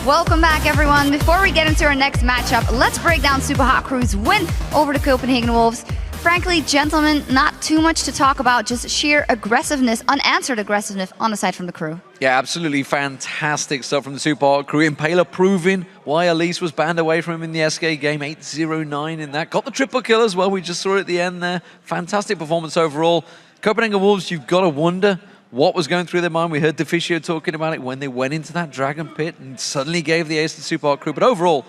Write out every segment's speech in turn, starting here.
Welcome back, everyone. Before we get into our next matchup, let's break down Super Hot Crew's win over the Copenhagen Wolves. Frankly, gentlemen, not too much to talk about, just sheer aggressiveness, unanswered aggressiveness on the side from the crew. Yeah, absolutely fantastic stuff from the Super Hot Crew. Impaler proving why Elise was banned away from him in the SK game, 8-0-9 in that. Got the triple kill as well, we just saw it at the end there. Fantastic performance overall. Copenhagen Wolves, you've got to wonder what was going through their mind. We heard Deficio talking about it when they went into that Dragon Pit and suddenly gave the ace to Super Hot Crew. But overall,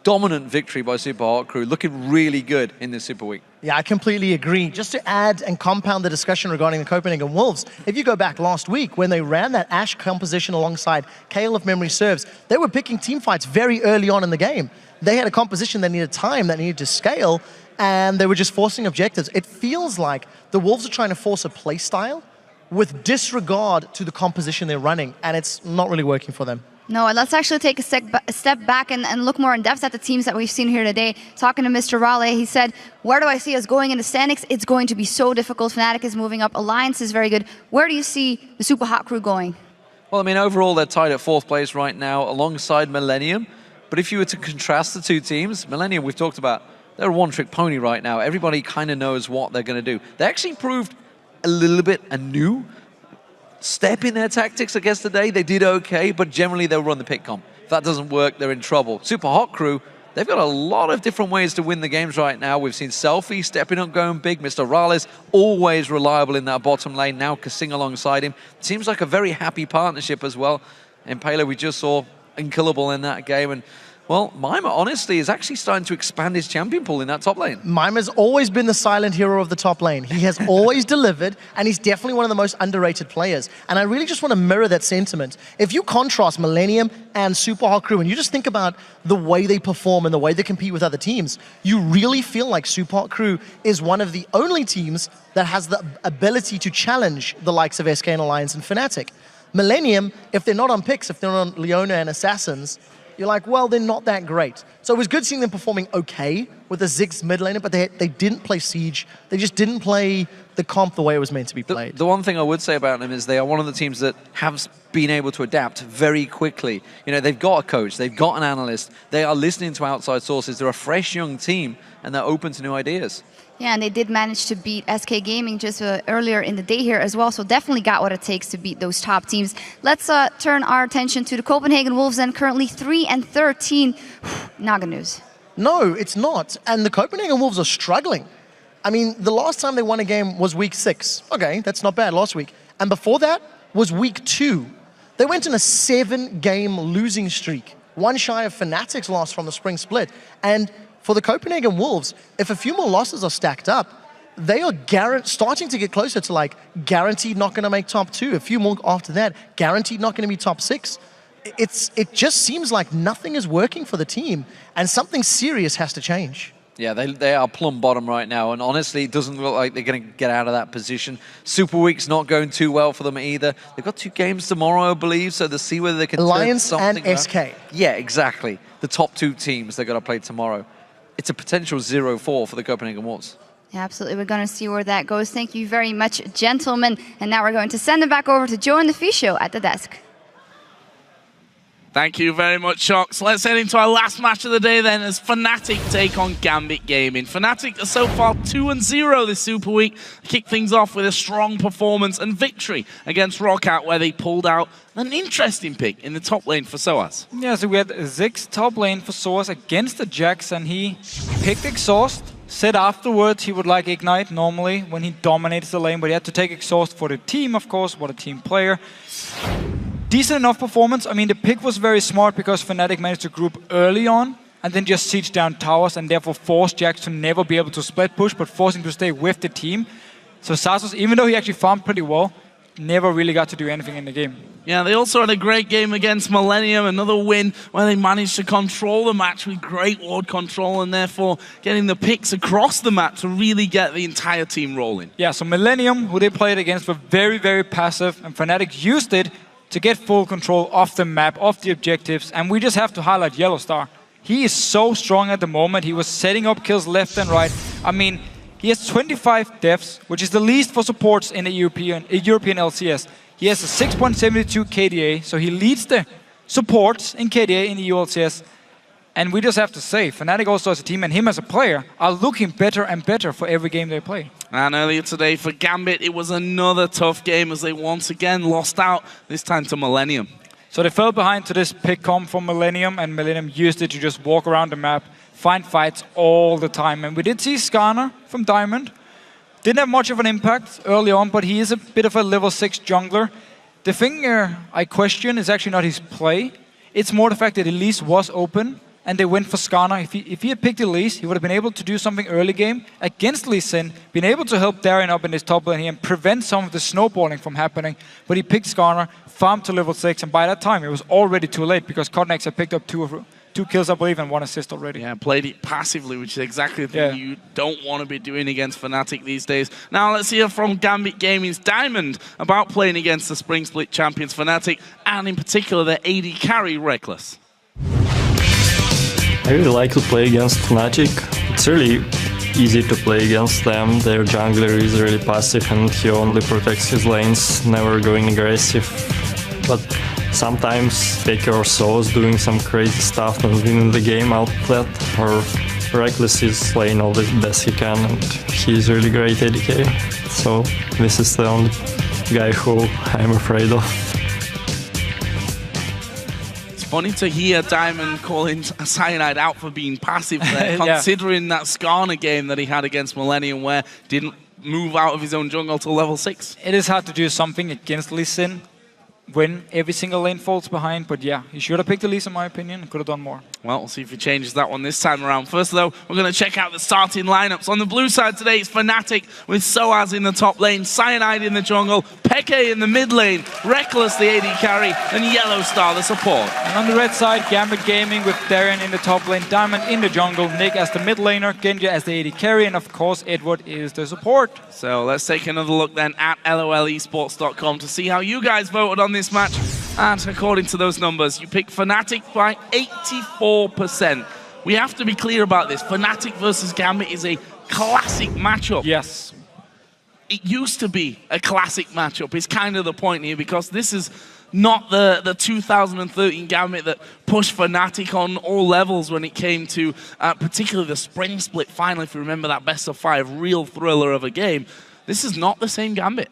dominant victory by Super Hot Crew, looking really good in this Super Week. Yeah, I completely agree. Just to add and compound the discussion regarding the Copenhagen Wolves, if you go back last week when they ran that Ashe composition alongside Kale, if memory serves, they were picking team fights very early on in the game. They had a composition that needed time, that needed to scale, and they were just forcing objectives. It feels like the Wolves are trying to force a play style with disregard to the composition they're running, and it's not really working for them. No, and let's actually take a step back and look more in depth at the teams that we've seen here today. Talking to Mr. Raleigh, he said, where do I see us going in the standings? It's going to be so difficult. Fnatic is moving up. Alliance is very good. Where do you see the Super Hot Crew going? Well, I mean, overall, they're tied at 4th place right now alongside Millennium. But if you were to contrast the two teams, Millennium, we've talked about, they're a one-trick pony right now. Everybody kind of knows what they're going to do. They actually proved a little bit a new step in their tactics, I guess, today. They did okay, but generally they'll run the pick comp. If that doesn't work, they're in trouble. Super Hot Crew, they've got a lot of different ways to win the games right now. We've seen Selfie stepping up, going big. Mr. Rales, always reliable in that bottom lane. Now Kasing alongside him. Seems like a very happy partnership as well. Impaler, we just saw unkillable in that game. And well, Mima, honestly, is actually starting to expand his champion pool in that top lane. Mima's always been the silent hero of the top lane. He has always delivered, and he's definitely one of the most underrated players. And I really just want to mirror that sentiment. If you contrast Millennium and Super Hot Crew, and you just think about the way they perform and the way they compete with other teams, you really feel like Super Hot Crew is one of the only teams that has the ability to challenge the likes of SK and Alliance and Fnatic. Millennium, if they're not on picks, if they're not on Leona and Assassins, you're like, well, they're not that great. So it was good seeing them performing okay with the Ziggs mid laner, but they didn't play Siege. They just didn't play the comp the way it was meant to be played. The one thing I would say about them is they are one of the teams that have been able to adapt very quickly. You know, they've got a coach, they've got an analyst, they are listening to outside sources, they're a fresh young team, and they're open to new ideas. Yeah, and they did manage to beat SK Gaming just earlier in the day here as well, so definitely got what it takes to beat those top teams. Let's turn our attention to the Copenhagen Wolves, and currently 3-13. Not good news. No, it's not. And the Copenhagen Wolves are struggling. I mean, the last time they won a game was week 6. Okay, that's not bad, last week. And before that was week 2. They went on a 7-game losing streak, one shy of Fnatic's loss from the spring split. And for the Copenhagen Wolves, if a few more losses are stacked up, they are starting to get closer to like guaranteed not going to make top 2. A few more after that, guaranteed not going to be top 6. It just seems like nothing is working for the team, and something serious has to change. Yeah, they are plumb bottom right now, and honestly, it doesn't look like they're going to get out of that position. Super Week's not going too well for them either. They've got 2 games tomorrow, I believe, so they'll see whether they can Alliance turn something and SK. around. Yeah, exactly. The top 2 teams they're going to play tomorrow. It's a potential 0-4 for the Copenhagen Wolves. Yeah, absolutely. We're going to see where that goes. Thank you very much, gentlemen. And now we're going to send it back over to Joe and the Deficio at the desk. Thank you very much, Shox. Let's head into our last match of the day then as Fnatic take on Gambit Gaming. Fnatic are so far 2-0 this Super Week. Kick things off with a strong performance and victory against Rockout, where they pulled out an interesting pick in the top lane for Soaz. Yeah, so we had Ziggs top lane for Soaz against the Jax, and he picked Exhaust. Said afterwards he would like Ignite normally when he dominates the lane, but he had to take Exhaust for the team, of course, what a team player. Decent enough performance. I mean, the pick was very smart because Fnatic managed to group early on and then just siege down towers and therefore force Jax to never be able to split push, but force him to stay with the team. So Sasos, even though he actually farmed pretty well, never really got to do anything in the game. Yeah, they also had a great game against Millennium, another win where they managed to control the match with great ward control and therefore getting the picks across the map to really get the entire team rolling. Yeah, so Millennium, who they played against, were very, very passive, and Fnatic used it to get full control of the map, of the objectives, and we just have to highlight Yellowstar. He is so strong at the moment. He was setting up kills left and right. I mean, he has 25 deaths, which is the least for supports in a European LCS. He has a 6.72 KDA, so he leads the supports in KDA in EU LCS. And we just have to say, Fnatic also as a team and him as a player are looking better and better for every game they play. And earlier today for Gambit, it was another tough game as they once again lost out, this time to Millennium. So they fell behind to this pick comp from Millennium, and Millennium used it to just walk around the map, find fights all the time. And we did see Skarner from Diamond. Didn't have much of an impact early on, but he is a bit of a level 6 jungler. The thing I question is actually not his play. It's more the fact that Elise was open, and they went for Skarner. If he had picked Elise, he would have been able to do something early game against Lee Sin, been able to help Darien up in this top lane here and prevent some of the snowballing from happening. But he picked Skarner, farmed to level 6, and by that time it was already too late because Cotnex had picked up two kills, I believe, and 1 assist already. Yeah, played it passively, which is exactly the thing you don't want to be doing against Fnatic these days. Now let's hear from Gambit Gaming's Diamond about playing against the Spring Split champions Fnatic, and in particular their AD carry, Reckless. I really like to play against Fnatic. It's really easy to play against them. Their jungler is really passive and he only protects his lanes, never going aggressive. But sometimes Faker or So is doing some crazy stuff and winning the game outlet, or Reckless is playing all the best he can and he's really great ADK. So this is the only guy who I'm afraid of. Funny to hear Diamond calling Cyanide out for being passive there, considering that Skarner game that he had against Millennium where didn't move out of his own jungle till level 6. It is hard to do something against Lee Sin when every single lane falls behind, but yeah, he should have picked Elise in my opinion, could have done more. Well, we'll see if he changes that one this time around. First though, we're going to check out the starting lineups. On the blue side today, it's Fnatic with Soaz in the top lane, Cyanide in the jungle, Peke in the mid lane, Reckless the AD carry, and Yellow Star the support. And on the red side, Gambit Gaming with Darien in the top lane, Diamond in the jungle, Nick as the mid laner, Genji as the AD carry, and of course Edward is the support. So let's take another look then at lolesports.com to see how you guys voted on this match. And according to those numbers, you picked Fnatic by 84%. We have to be clear about this. Fnatic versus Gambit is a classic matchup. Yes. It used to be a classic matchup. It's kind of the point here because this is not the 2013 Gambit that pushed Fnatic on all levels when it came to particularly the Spring Split final, if you remember that best of 5 real thriller of a game. This is not the same Gambit.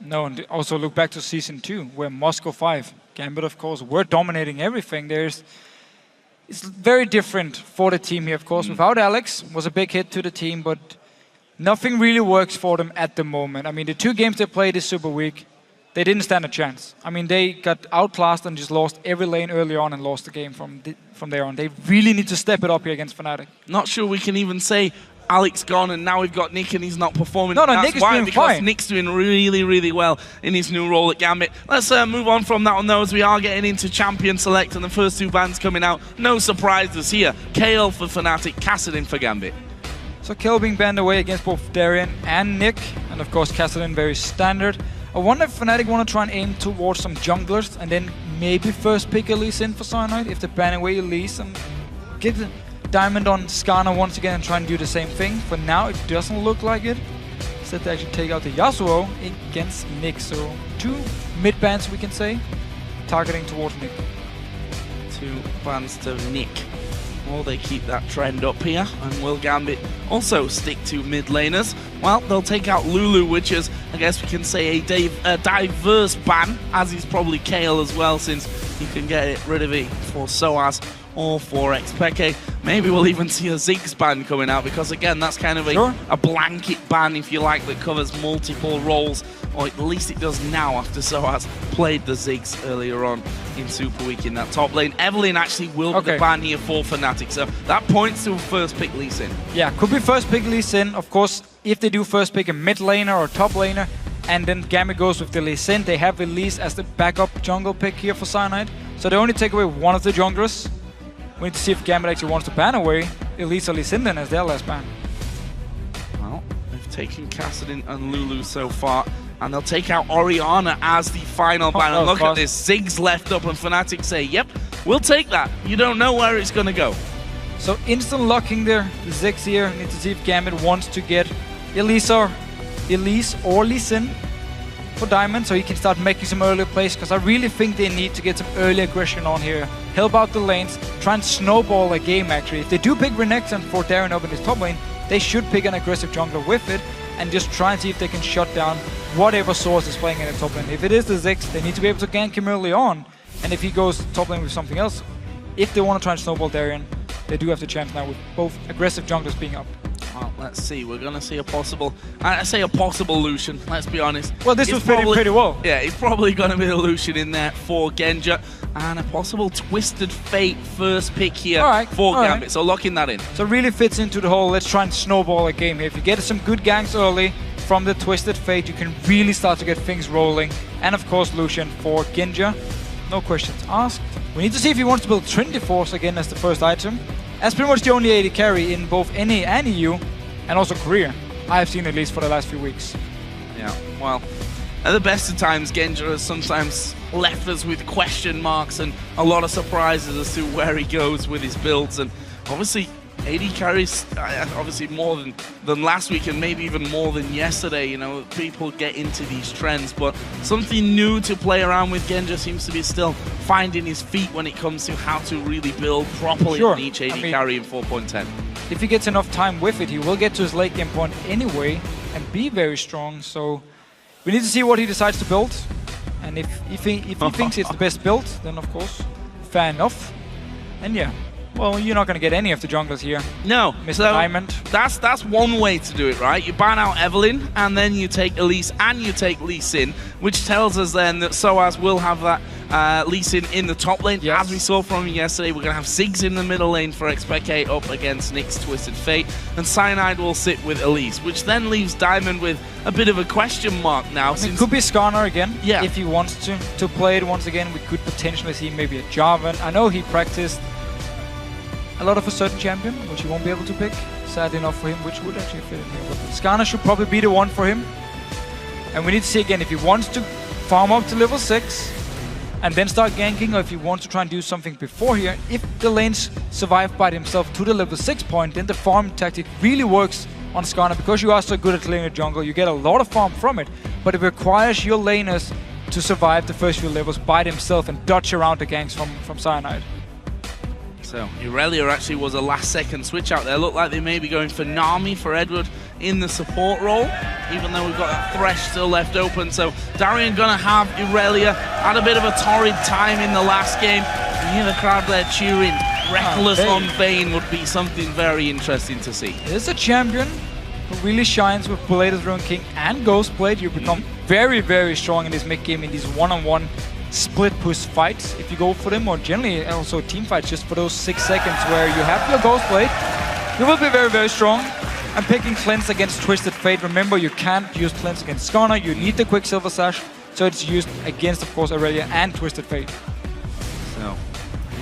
No, and also look back to Season 2, where Moscow 5, Gambit, of course, were dominating everything. It's very different for the team here, of course. Without Alex, was a big hit to the team, but nothing really works for them at the moment. I mean, the 2 games they played this Super Week, they didn't stand a chance. I mean, they got outclassed and just lost every lane early on and lost the game from there on. They really need to step it up here against Fnatic. Not sure we can even say Alex gone and now we've got Nick and he's not performing. No, That's Nick is why, doing because fine. Nick's doing really, really well in his new role at Gambit. Let's move on from that one though, as we are getting into Champion Select and the first 2 bands coming out. No surprises here. KL for Fnatic, Kassadin for Gambit. So KL being banned away against both Darien and Nick, and of course Kassadin very standard. I wonder if Fnatic want to try and aim towards some junglers and then maybe first pick Elise in for Cyanide if they ban away Elise and get Diamond on Skarner once again and try and do the same thing. For now, it doesn't look like it. Instead, they actually take out the Yasuo against Nick. So 2 mid bans, we can say, targeting towards Nick. 2 bans to Nick. Will they keep that trend up here? And will Gambit also stick to mid laners? Well, they'll take out Lulu, which is, I guess we can say, a diverse ban, as is probably Kale as well, since you can get rid of it for Soaz or for Xpeke. Maybe we'll even see a Ziggs ban coming out, because again, that's kind of a blanket ban, if you like, that covers multiple roles, or at least it does now after Soaz played the Ziggs earlier on in Super Week in that top lane. Evelyn actually will be the ban here for Fnatic, so that points to first pick Lee Sin. Yeah, could be first pick Lee Sin. Of course, if they do first pick a mid laner or top laner, and then Gambit goes with the Lee Sin, they have Elise as the backup jungle pick here for Cyanide. So they only take away one of the junglers. We need to see if Gambit actually wants to ban away Elise or Lee Sin then as their last ban. Well, they've taken Kassadin and Lulu so far, and they'll take out Orianna as the final ban. And look at this, Ziggs left up, and Fnatic say, yep, we'll take that. You don't know where it's going to go. So instant locking the Ziggs here. Need to see if Gambit wants to get Elise or Lee Sin. for Diamond so he can start making some earlier plays, because I really think they need to get some early aggression on here. Help out the lanes, try and snowball a game actually. If they do pick Renekton for Darren up in his top lane, they should pick an aggressive jungler with it and just try and see if they can shut down whatever source is playing in the top lane. If it is the Ziggs, they need to be able to gank him early on. And if he goes top lane with something else, if they want to try and snowball Darien, they do have the chance now with both aggressive junglers being up. Well, let's see. We're going to see a possible... I say a possible Lucian, let's be honest. Well, this was pretty well. Yeah, it's probably going to be a Lucian in there for Genja. And a possible Twisted Fate first pick here for Gambit. So locking that in. So really fits into the whole, let's try and snowball a game here. If you get some good ganks early from the Twisted Fate, you can really start to get things rolling. And of course, Lucian for Genja. No questions asked. We need to see if he wants to build Trinity Force again as the first item. As pretty much the only AD carry in both NA and EU, and also Korea. I have seen at least for the last few weeks. Yeah, well, at the best of times, Genja has sometimes left us with question marks and a lot of surprises as to where he goes with his builds. And obviously, AD carries obviously more than last week and maybe even more than yesterday. You know, people get into these trends, but something new to play around with. Genja seems to be still finding his feet when it comes to how to really build properly on each AD carry in 4.10. If he gets enough time with it, he will get to his late game point anyway and be very strong. So we need to see what he decides to build. And if he thinks it's the best build, then of course, fair enough. And yeah. Well, you're not going to get any of the junglers here. No. Mr. Diamond. That's one way to do it, right? You ban out Evelynn, and then you take Elise, and you take Lee Sin, which tells us then that Soaz will have that Lee Sin in the top lane. Yes. As we saw from him yesterday, we're going to have Ziggs in the middle lane for Expectate up against Nyx's Twisted Fate, and Cyanide will sit with Elise, which then leaves Diamond with a bit of a question mark now. It could be Skarner again, yeah. If he wants to play it once again. We could potentially see maybe a Jarvan. I know he practiced a lot of a certain champion, which he won't be able to pick. Sad enough for him, which would actually fit in here. But Skarner should probably be the one for him. And we need to see again if he wants to farm up to level 6 and then start ganking, or if he wants to try and do something before here. If the lanes survive by themselves to the level 6 point, then the farm tactic really works on Skarner. Because you are so good at clearing the jungle, you get a lot of farm from it. But it requires your laners to survive the first few levels by themselves and dodge around the ganks from Cyanide. So Irelia actually was a last-second switch out there. Looked like they may be going for Nami for Edward in the support role, even though we've got that Thresh still left open. So Darien gonna have Irelia. Had a bit of a torrid time in the last game. You hear the crowd there cheering. Reckless on Vayne would be something very interesting to see. There's a champion who really shines with Belated Ruin King and Ghostblade. You become very, very strong in this mid-game, in these one-on-one split push fights if you go for them, or generally also team fights just for those 6 seconds where you have your Ghostblade. You will be very, very strong. And picking Cleanse against Twisted Fate. Remember, you can't use Cleanse against Skarner. You need the Quicksilver Sash, so it's used against, of course, Aurelia and Twisted Fate. So,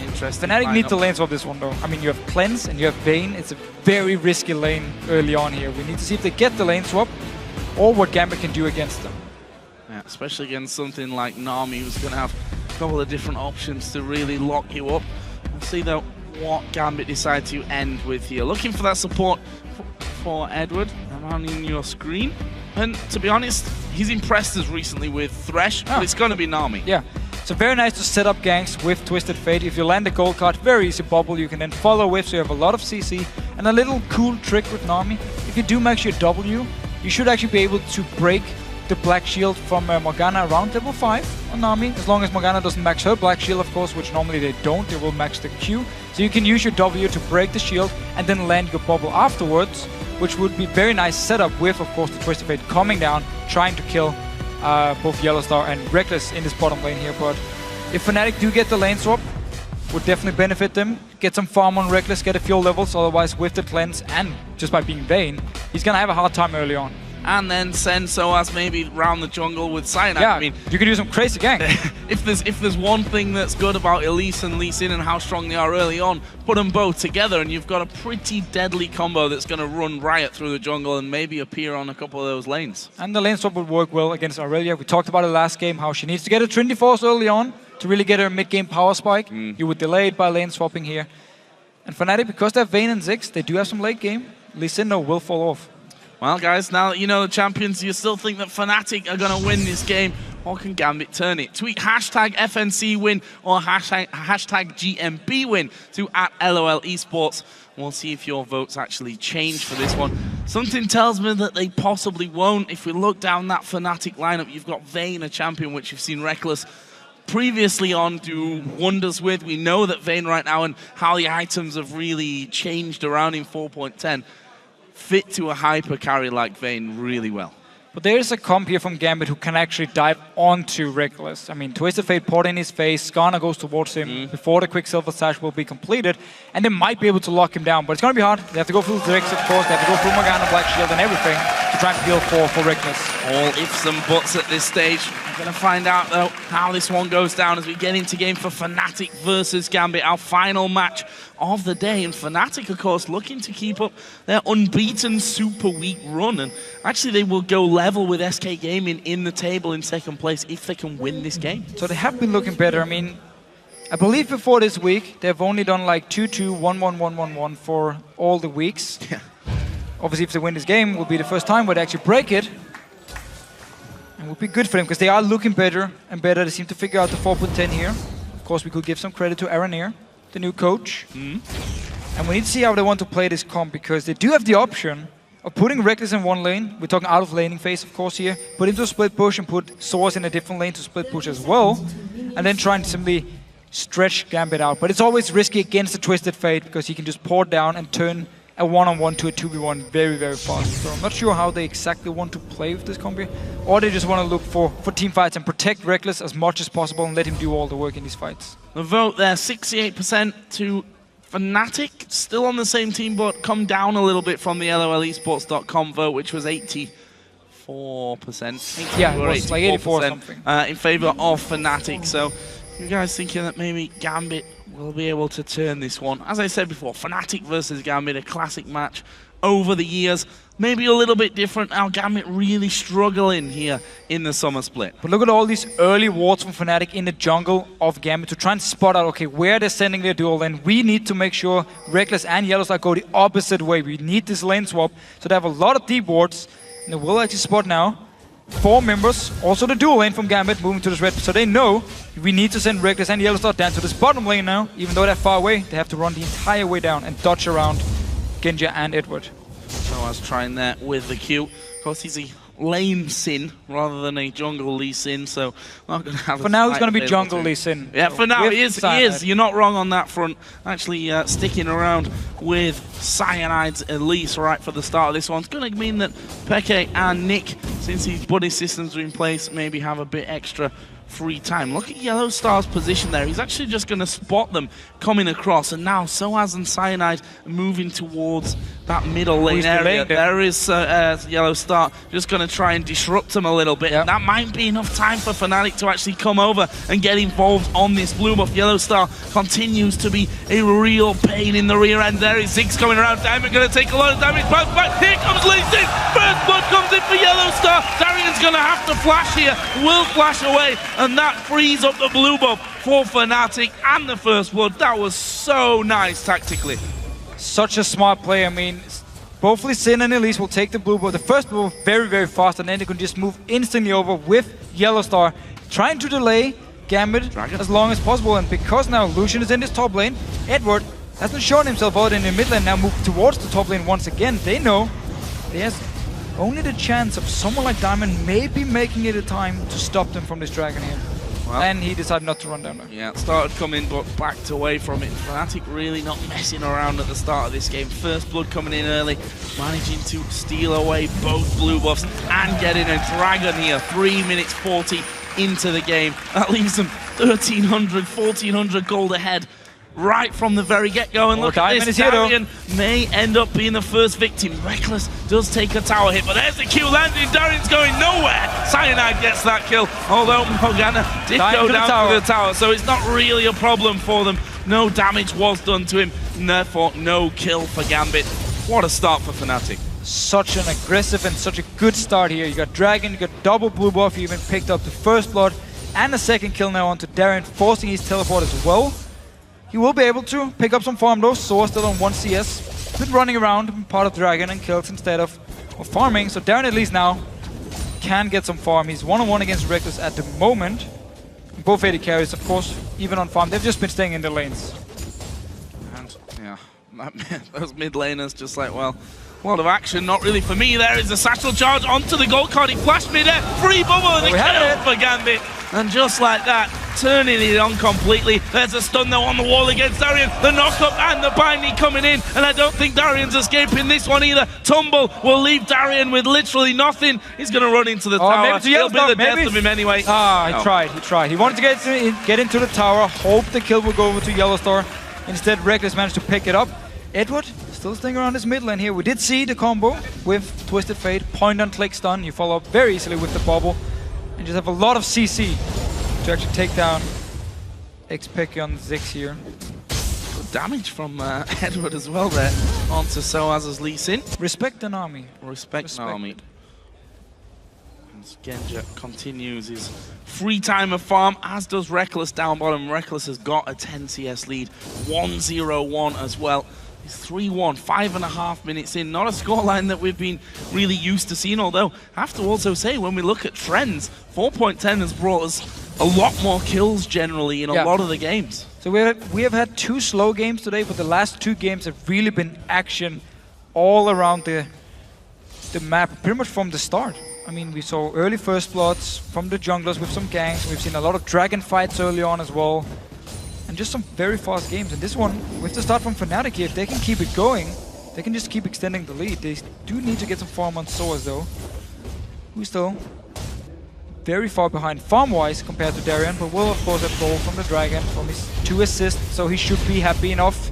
interesting. Fnatic need to lane swap this one though. I mean, you have Cleanse and you have Vayne. It's a very risky lane early on here. We need to see if they get the lane swap or what Gambit can do against them. Yeah, especially against something like Nami, who's going to have a couple of different options to really lock you up. We'll see though what Gambit decide to end with here. Looking for that support for Edward around in your screen. And to be honest, he's impressed us recently with Thresh, but it's going to be Nami. Yeah, so very nice to set up ganks with Twisted Fate. If you land a gold card, very easy bubble. You can then follow with, so you have a lot of CC. And a little cool trick with Nami. If you do max your W, you should actually be able to break the Black Shield from Morgana around level 5 on Nami, as long as Morgana doesn't max her Black Shield, of course, which normally they don't. They will max the Q. So you can use your W to break the shield and then land your bubble afterwards, which would be very nice setup with, of course, the Twisted Fate coming down, trying to kill both Yellowstar and Reckless in this bottom lane here. But if Fnatic do get the lane swap, would definitely benefit them. Get some farm on Reckless, get a few levels, otherwise with the cleanse and just by being Vayne, he's gonna have a hard time early on. And then send Soaz maybe round the jungle with Cyanide. Yeah, I mean, you can do some crazy gank. if there's one thing that's good about Elise and Lee Sin and how strong they are early on, put them both together and you've got a pretty deadly combo that's going to run riot through the jungle and maybe appear on a couple of those lanes. And the lane swap would work well against Aurelia. We talked about it last game, how she needs to get a Trinity Force early on to really get her mid-game power spike. You would delay it by lane swapping here. And Fnatic, because they have Vayne and Ziggs, they do have some late game. Lee Sin though will fall off. Well, guys, now that you know the champions, you still think that Fnatic are going to win this game, or can Gambit turn it? Tweet hashtag FNC win or hashtag GMB win to @LOL Esports. We'll see if your votes actually change for this one. Something tells me that they possibly won't. If we look down that Fnatic lineup, you've got Vayne, a champion which you've seen Reckless previously on do wonders with. We know that Vayne right now and how the items have really changed around in 4.10 fit to a hyper carry like Vayne really well. But there is a comp here from Gambit who can actually dive onto Reckless. I mean, Twisted Fate port in his face, Skarner goes towards him before the Quicksilver Sash will be completed, and they might be able to lock him down, but it's going to be hard. They have to go through the Rex, of course, they have to go through Morgana, Black Shield, and everything to try and heal for Reckless. All ifs and buts at this stage. We're going to find out, though, how this one goes down as we get into game for Fnatic versus Gambit, our final match of the day. And Fnatic, of course, looking to keep up their unbeaten Super Week run. And actually, they will go level with SK Gaming in the table in second place if they can win this game. So they have been looking better. I mean, I believe before this week, they've only done like 2-2, 1-1, 1-1-1 for all the weeks. Yeah. Obviously, if they win this game, it will be the first time where they actually break it. And it would be good for them because they are looking better and better. They seem to figure out the 4.10 here. Of course, we could give some credit to Aranir, the new coach. And we need to see how they want to play this comp because they do have the option of putting Reckless in one lane. We're talking out of laning phase, of course, here. Put him to split push and put Source in a different lane to split push as well. And then trying to simply stretch Gambit out. But it's always risky against the Twisted Fate because he can just pour down and turn a one-on-one to a 2v1 very, very fast. So I'm not sure how they exactly want to play with this comp, or they just want to look for team fights and protect Reckless as much as possible and let him do all the work in these fights. The vote there, 68% to Fnatic, still on the same team, but come down a little bit from the LOLesports.com vote, which was 84%. Yeah, it was like 84 something. In favor of Fnatic. So you guys thinking that maybe Gambit will be able to turn this one? As I said before, Fnatic versus Gambit, a classic match over the years. Maybe a little bit different now. Gambit really struggling here in the summer split. But look at all these early wards from Fnatic in the jungle of Gambit to try and spot out, okay, where they're sending their duel. And we need to make sure Reckless and Yellowstar go the opposite way. We need this lane swap. So they have a lot of deep wards. And they will actually spot now 4 members, also the dual lane from Gambit moving to this red. So they know we need to send Reckless and Yellowstar down to this bottom lane now. Even though they're far away, they have to run the entire way down and dodge around Genji and Edward. So I was trying that with the Q. Of course, he's a lane Sin rather than a jungle Lee Sin, so I'm not going to have For now, he's going to be jungle Lee Sin. Yeah, so for now, he is. You're not wrong on that front. Actually, sticking around with Cyanide's Elise right for the start of this one. It's going to mean that Peke and Nick, since his buddy systems are in place, maybe have a bit extra free time. Look at Yellowstar's position there. He's actually just going to spot them coming across, and now Soaz and Cyanide moving towards that middle lane area. There is Yellowstar just going to try and disrupt them a little bit. Yep. That might be enough time for Fnatic to actually come over and get involved on this blue buff. Yellowstar continues to be a real pain in the rear end. There is Ziggs coming around. Diamond going to take a lot of damage. But here comes Lee Sin. First blood comes in for Yellowstar. Darian's going to have to flash here. Will flash away. And that frees up the blue buff for Fnatic and the first blood. That was so nice tactically. Such a smart play. I mean, both Lee Sin and Elise will take the blue buff. The first blue buff very, very fast, and then they can just move instantly over with Yellowstar, trying to delay Gambit as long as possible. And because now Lucian is in this top lane, Edward hasn't shown himself out in the mid lane, now moved towards the top lane once again. They know there's only the chance of someone like Diamond maybe making it a time to stop them from this dragon here. Well, and he decided not to run down there. Yeah, started coming but backed away from it. Fnatic really not messing around at the start of this game. First blood coming in early, managing to steal away both blue buffs and getting a dragon here. 3 minutes 40 into the game. That leaves them 1,300, 1,400 gold ahead right from the very get-go. And look at this, Darian may end up being the first victim. Reckless does take a tower hit, but there's the Q landing. Darian's going nowhere. Cyanide gets that kill, although Morgana did go down to the tower, so it's not really a problem for them. No damage was done to him, and therefore no kill for Gambit. What a start for Fnatic. Such an aggressive and such a good start here. You got Dragon, you got double blue buff, you even picked up the first blood and a second kill now onto Darian, forcing his teleport as well. He will be able to pick up some farm though. Soar still on 1 CS. Been running around, part of Dragon and kills instead of of farming. So Darren at least now can get some farm. He's 1-on-1 against Reckless at the moment. Both AD carries, of course, even on farm. They've just been staying in the lanes. And yeah, those mid laners just like, well, a lot of action, not really for me. There is a satchel charge onto the gold card. He flashed mid-air, free bubble, and a kill for Gambit. And just like that, turning it on completely. There's a stun though on the wall against Darian. The knock-up and the binding coming in. And I don't think Darian's escaping this one either. Tumble will leave Darian with literally nothing. He's going to run into the tower. It'll be the death of him anyway. He tried. He wanted to get into the tower, hope the kill would go over to Yellowstar. Instead, Reckless managed to pick it up. Edward still staying around his mid lane here. We did see the combo with Twisted Fate, point and click stun. You follow up very easily with the bubble and just have a lot of CC to actually take down X-Pecky on Ziggs here. Good damage from Edward as well there onto Soaz's Lee Sin. Respect an army. Respect an army. As Genja continues his free time of farm, as does Reckless down bottom. Reckless has got a 10 CS lead, 1-0-1 as well. It's 3-1, 5.5 minutes in. Not a scoreline that we've been really used to seeing, although I have to also say, when we look at trends, 4.10 has brought us a lot more kills generally in a lot of the games. So we have had 2 slow games today, but the last 2 games have really been action all around the map, pretty much from the start. I mean, we saw early first bloods from the junglers with some ganks. We've seen a lot of dragon fights early on as well. And just some very fast games. And this one, with the start from Fnatic here, if they can keep it going, they can just keep extending the lead. They do need to get some farm on Soaz though, who's still very far behind farm-wise compared to Darien, but will of course have gold from the Dragon, from his 2 assists, so he should be happy enough.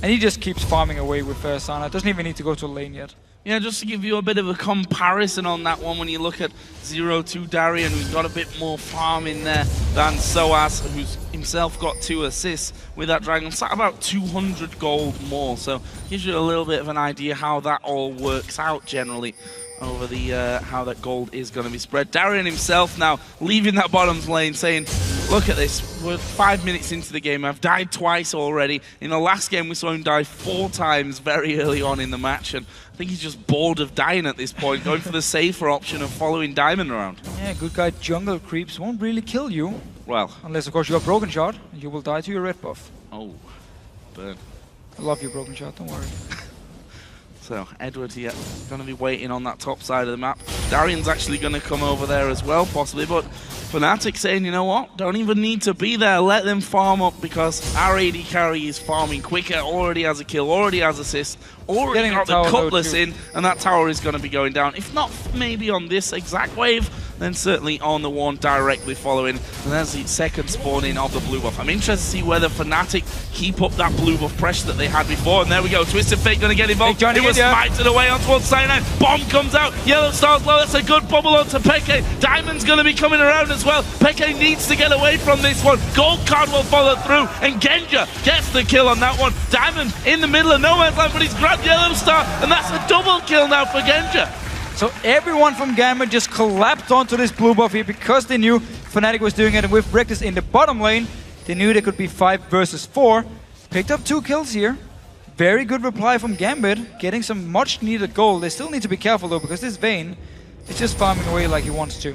And he just keeps farming away with Sana. Doesn't even need to go to a lane yet. Yeah, just to give you a bit of a comparison on that one, when you look at 0-2 Darien, who's got a bit more farm in there than Soaz, who's himself got 2 assists with that Dragon, sat about 200 gold more. So gives you a little bit of an idea how that all works out generally over the how that gold is going to be spread. Darien himself now leaving that bottoms lane saying, look at this, we're 5 minutes into the game, I've died twice already. In the last game we saw him die 4 times very early on in the match, and I think he's just bored of dying at this point, going for the safer option of following Diamond around. Yeah, good guy jungle creeps won't really kill you. Well, unless of course you have Broken Shard, and you will die to your red buff. Oh, burn. I love you, Broken Shard, don't worry. So Edward here going to be waiting on that top side of the map. Darian's actually going to come over there as well, possibly, but Fnatic saying, you know what, don't even need to be there, let them farm up, because our AD carry is farming quicker, already has a kill, already has assist, already got the Cutlass in, and that tower is going to be going down. If not maybe on this exact wave, then certainly on the one directly following. And there's the second spawning of the blue buff. I'm interested to see whether Fnatic keep up that blue buff pressure that they had before. And there we go, Twisted Fate going to get involved. It was smited away on towards Cyanide. Bomb comes out, Yellow Star's low, that's a good bubble onto Peke. Diamond's going to be coming around as well. Peke needs to get away from this one. Gold card will follow through, and Genja gets the kill on that one. Diamond in the middle of no man's land, but he's grabbed Yellow Star, and that's a double kill now for Genja. So everyone from Gamma just collapsed onto this blue buff here because they knew Fnatic was doing it, and with Reckless in the bottom lane, they knew they could be 5 versus 4. Picked up 2 kills here. Very good reply from Gambit, getting some much needed gold. They still need to be careful though, because this Vayne is just farming away like he wants to.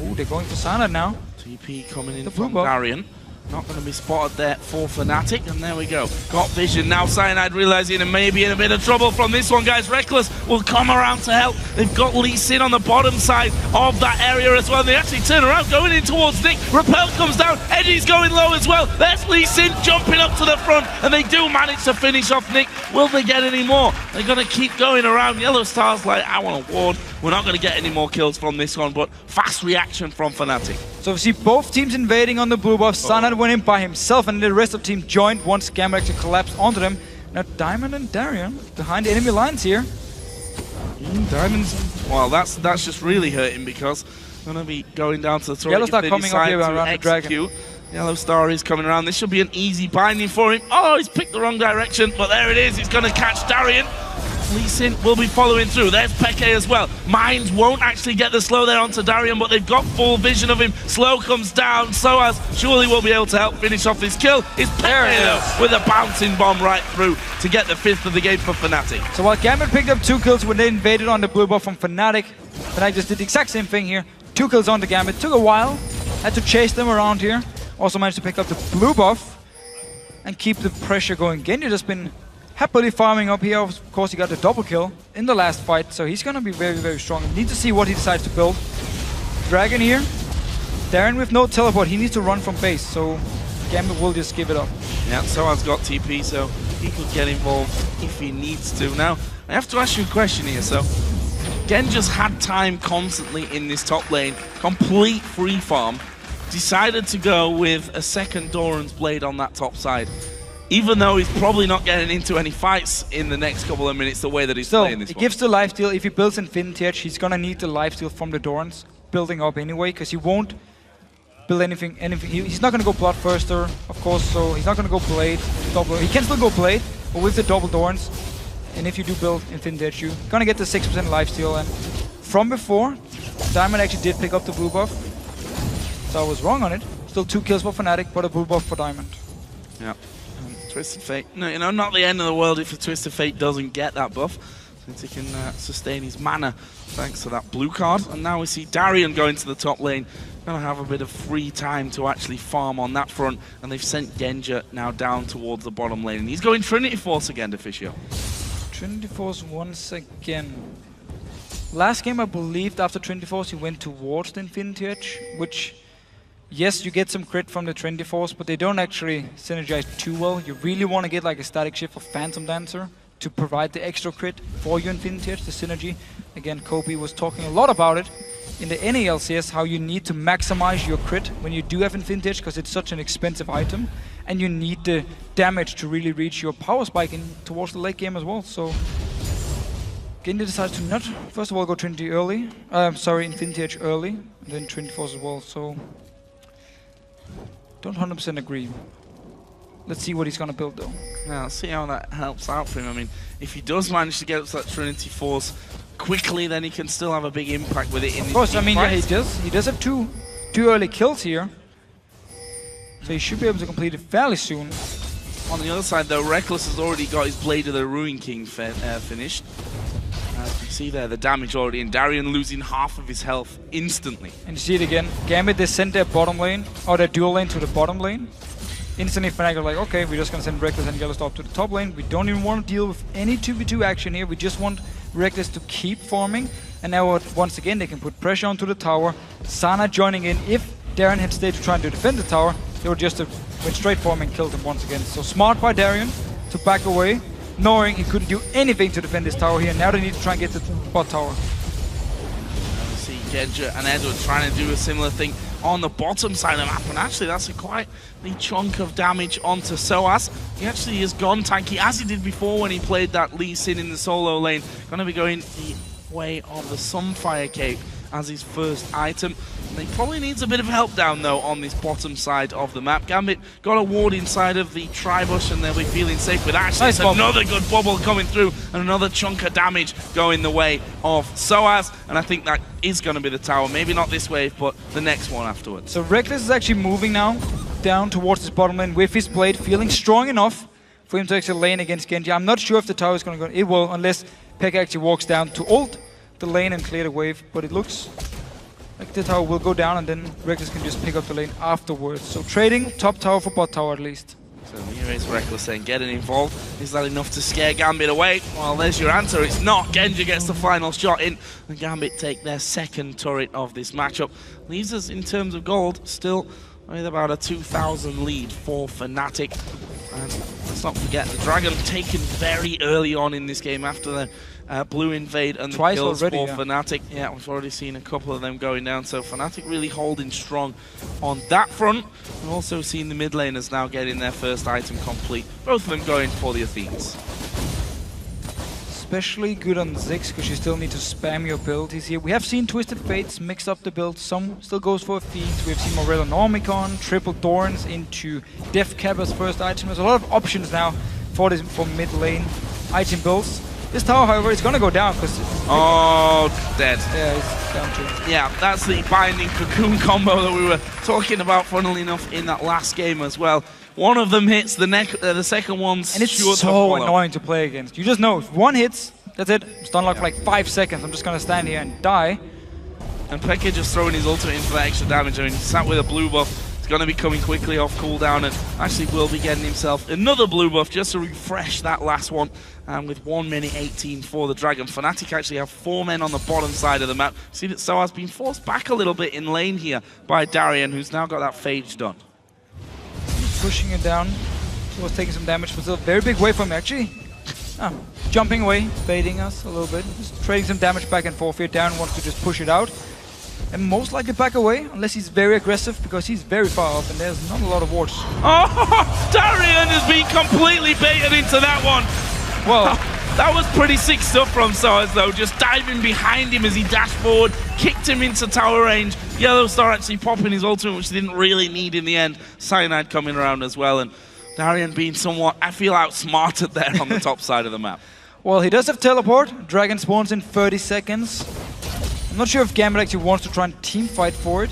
Oh, they're going for Sana now. TP coming in from Darien. Not going to be spotted there for Fnatic, and there we go. Got vision now. Cyanide realizing and maybe in a bit of trouble from this one, guys. Reckless will come around to help. They've got Lee Sin on the bottom side of that area as well. They actually turn around, going in towards Nick. Repel comes down. Eddie's going low as well. There's Lee Sin jumping up to the front, and they do manage to finish off Nick. Will they get any more? They're going to keep going around. Yellow Star's like, I want a ward. We're not going to get any more kills from this one, but fast reaction from Fnatic. So we see both teams invading on the blue buff. Cyanide went in by himself, and the rest of the team joined once Gambit actually collapsed onto them. Now Diamond and Darien behind the enemy lines here. Diamond's, well, that's just really hurting, because going to be going down to the turret. Yellow Star coming up here around the Dragon. Yellow Star is coming around. This should be an easy binding for him. Oh, he's picked the wrong direction, but there it is. He's going to catch Darien. Lee Sin will be following through. There's Peke as well. Mines won't actually get the slow there onto Darian, but they've got full vision of him. Slow comes down. Soaz surely will be able to help finish off this kill. It's Peke though, with a bouncing bomb right through to get the 5th of the game for Fnatic. So while Gambit picked up 2 kills when they invaded on the blue buff from Fnatic, Fnatic just did the exact same thing here. 2 kills on the Gambit. Took a while. Had to chase them around here. Also managed to pick up the blue buff and keep the pressure going. Genji just been happily farming up here. Of course, he got the double kill in the last fight, so he's gonna be very, very strong. We need to see what he decides to build. Dragon here. Darren with no teleport. He needs to run from base, so Gambit will just give it up. Yeah, Soaz's got TP, so he could get involved if he needs to. Now, I have to ask you a question here. So, Genji's had time constantly in this top lane, complete free farm. Decided to go with a second Doran's Blade on that top side. Even though he's probably not getting into any fights in the next couple of minutes the way that he's playing this one. It gives the lifesteal. If he builds Infinity Edge, he's gonna need the lifesteal from the Dorans building up anyway, because he won't build anything. He's not gonna go Bloodthirster, of course, so he's not gonna go Blade. He can still go Blade, but with the double Dorans, and if you do build Infinity Edge, you're gonna get the 6% lifesteal. And from before, Diamond actually did pick up the blue buff. So I was wrong on it. Still 2 kills for Fnatic, but a blue buff for Diamond. Yeah. Twisted Fate. No, you know, not the end of the world if the Twisted Fate doesn't get that buff, since he can sustain his mana thanks to that blue card. And now we see Darian going to the top lane. Gonna have a bit of free time to actually farm on that front, and they've sent Genja now down towards the bottom lane. And he's going Trinity Force again, Deficio. Trinity Force once again. Last game, I believed after Trinity Force, he went towards the Infinity Edge, which, yes, you get some crit from the Trinity Force, but they don't actually synergize too well. You really want to get like a static shift of Phantom Dancer to provide the extra crit for your Infinity Edge, the synergy. Again, Kobe was talking a lot about it in the NA LCS, how you need to maximize your crit when you do have Infinity Edge, because it's such an expensive item, and you need the damage to really reach your power spike in towards the late game as well. So Genji decides to not, first of all, go Trinity early, Infinity Edge early, and then Trinity Force as well. So don't 100% agree. Let's see what he's gonna build though. Yeah, let's see how that helps out for him. I mean, if he does manage to get up to that Trinity Force quickly, then he can still have a big impact with it in Of course, I mean, yeah, he does have two early kills here. So he should be able to complete it fairly soon. On the other side though, Reckless has already got his Blade of the Ruin King finished. As you see there, the damage already in. Darian losing half of his health instantly. And you see it again. Gambit, they sent their bottom lane, or their dual lane to the bottom lane. Instantly Fnatic are like, okay, we're just gonna send Reckless and Yellowstop to the top lane. We don't even want to deal with any 2v2 action here. We just want Reckless to keep farming. And now once again, they can put pressure onto the tower. Sana joining in. If Darren had stayed to try and defend the tower, they would just have went straight for him and killed him once again. So smart by Darian to back away, knowing he couldn't do anything to defend this tower here. Now they need to try and get the bot tower. We see Genja and Edward trying to do a similar thing on the bottom side of the map, and actually that's quite the chunk of damage onto Soaz. He actually has gone tanky, as he did before when he played that Lee Sin in the solo lane. Gonna be going the way of the Sunfire Cape as his first item. And he probably needs a bit of help down though on this bottom side of the map. Gambit got a ward inside of the Tribush and they'll be feeling safe with Ashe. Nice, another good bubble coming through and another chunk of damage going the way of Soaz. And I think that is going to be the tower. Maybe not this wave, but the next one afterwards. So Reckless is actually moving now down towards his bottom lane with his Blade, feeling strong enough for him to actually lane against Genji. I'm not sure if the tower is going to go. It will, unless Pekka actually walks down to ult the lane and clear the wave. But it looks like the tower will go down and then Reckless can just pick up the lane afterwards. So trading top tower for bot tower at least. So here is Reckless saying getting involved. Is that enough to scare Gambit away? Well, there's your answer. It's not. Genji gets the final shot in. And Gambit take their second turret of this matchup. Leaves us in terms of gold still with about a 2,000 lead for Fnatic. And let's not forget the Dragon taken very early on in this game after the blue invade and the kills already, for Fnatic. Yeah, we've already seen a couple of them going down. So Fnatic really holding strong on that front. We've also seen the mid laners now getting their first item complete. Both of them going for the Athenes. Especially good on Ziggs, because you still need to spam your build. Here we have seen Twisted Fates mix up the build. Some still goes for Athenes. We've seen Morello Normicon, triple Thorns into Death Cap as first item. There's a lot of options now for mid lane item builds. This tower, however, is gonna go down because... Oh, dead. Yeah, it's down too. Yeah, that's the binding cocoon combo that we were talking about, funnily enough, in that last game as well. One of them hits, the second one's And it's sure to so follow. annoying to play against. You just know, if one hits, that's it. Stun lock for like 5 seconds. I'm just gonna stand here and die. And Pekka just throwing his ultimate in for that extra damage. I mean, sat with a blue buff. It's going to be coming quickly off cooldown, and actually will be getting himself another blue buff just to refresh that last one. And with 1 minute 18 for the Dragon, Fnatic actually have 4 men on the bottom side of the map. See that Soaz been forced back a little bit in lane here by Darien, who's now got that phage done. Pushing it down. Soaz taking some damage, but still a very big wave from him, actually. Jumping away, baiting us a little bit. Just trading some damage back and forth here. Darien wants to just push it out. And most likely back away, unless he's very aggressive, because he's very far up and there's not a lot of wards. Oh, Darien has been completely baited into that one. Well, that was pretty sick stuff from Soaz though, just diving behind him as he dashed forward, kicked him into tower range. Yellow Star actually popping his ultimate, which he didn't really need in the end. Cyanide coming around as well, and Darien being somewhat, I feel, outsmarted there on the top side of the map. well, he does have teleport. Dragon spawns in 30 seconds. I'm not sure if Gambit actually wants to try and team fight for it.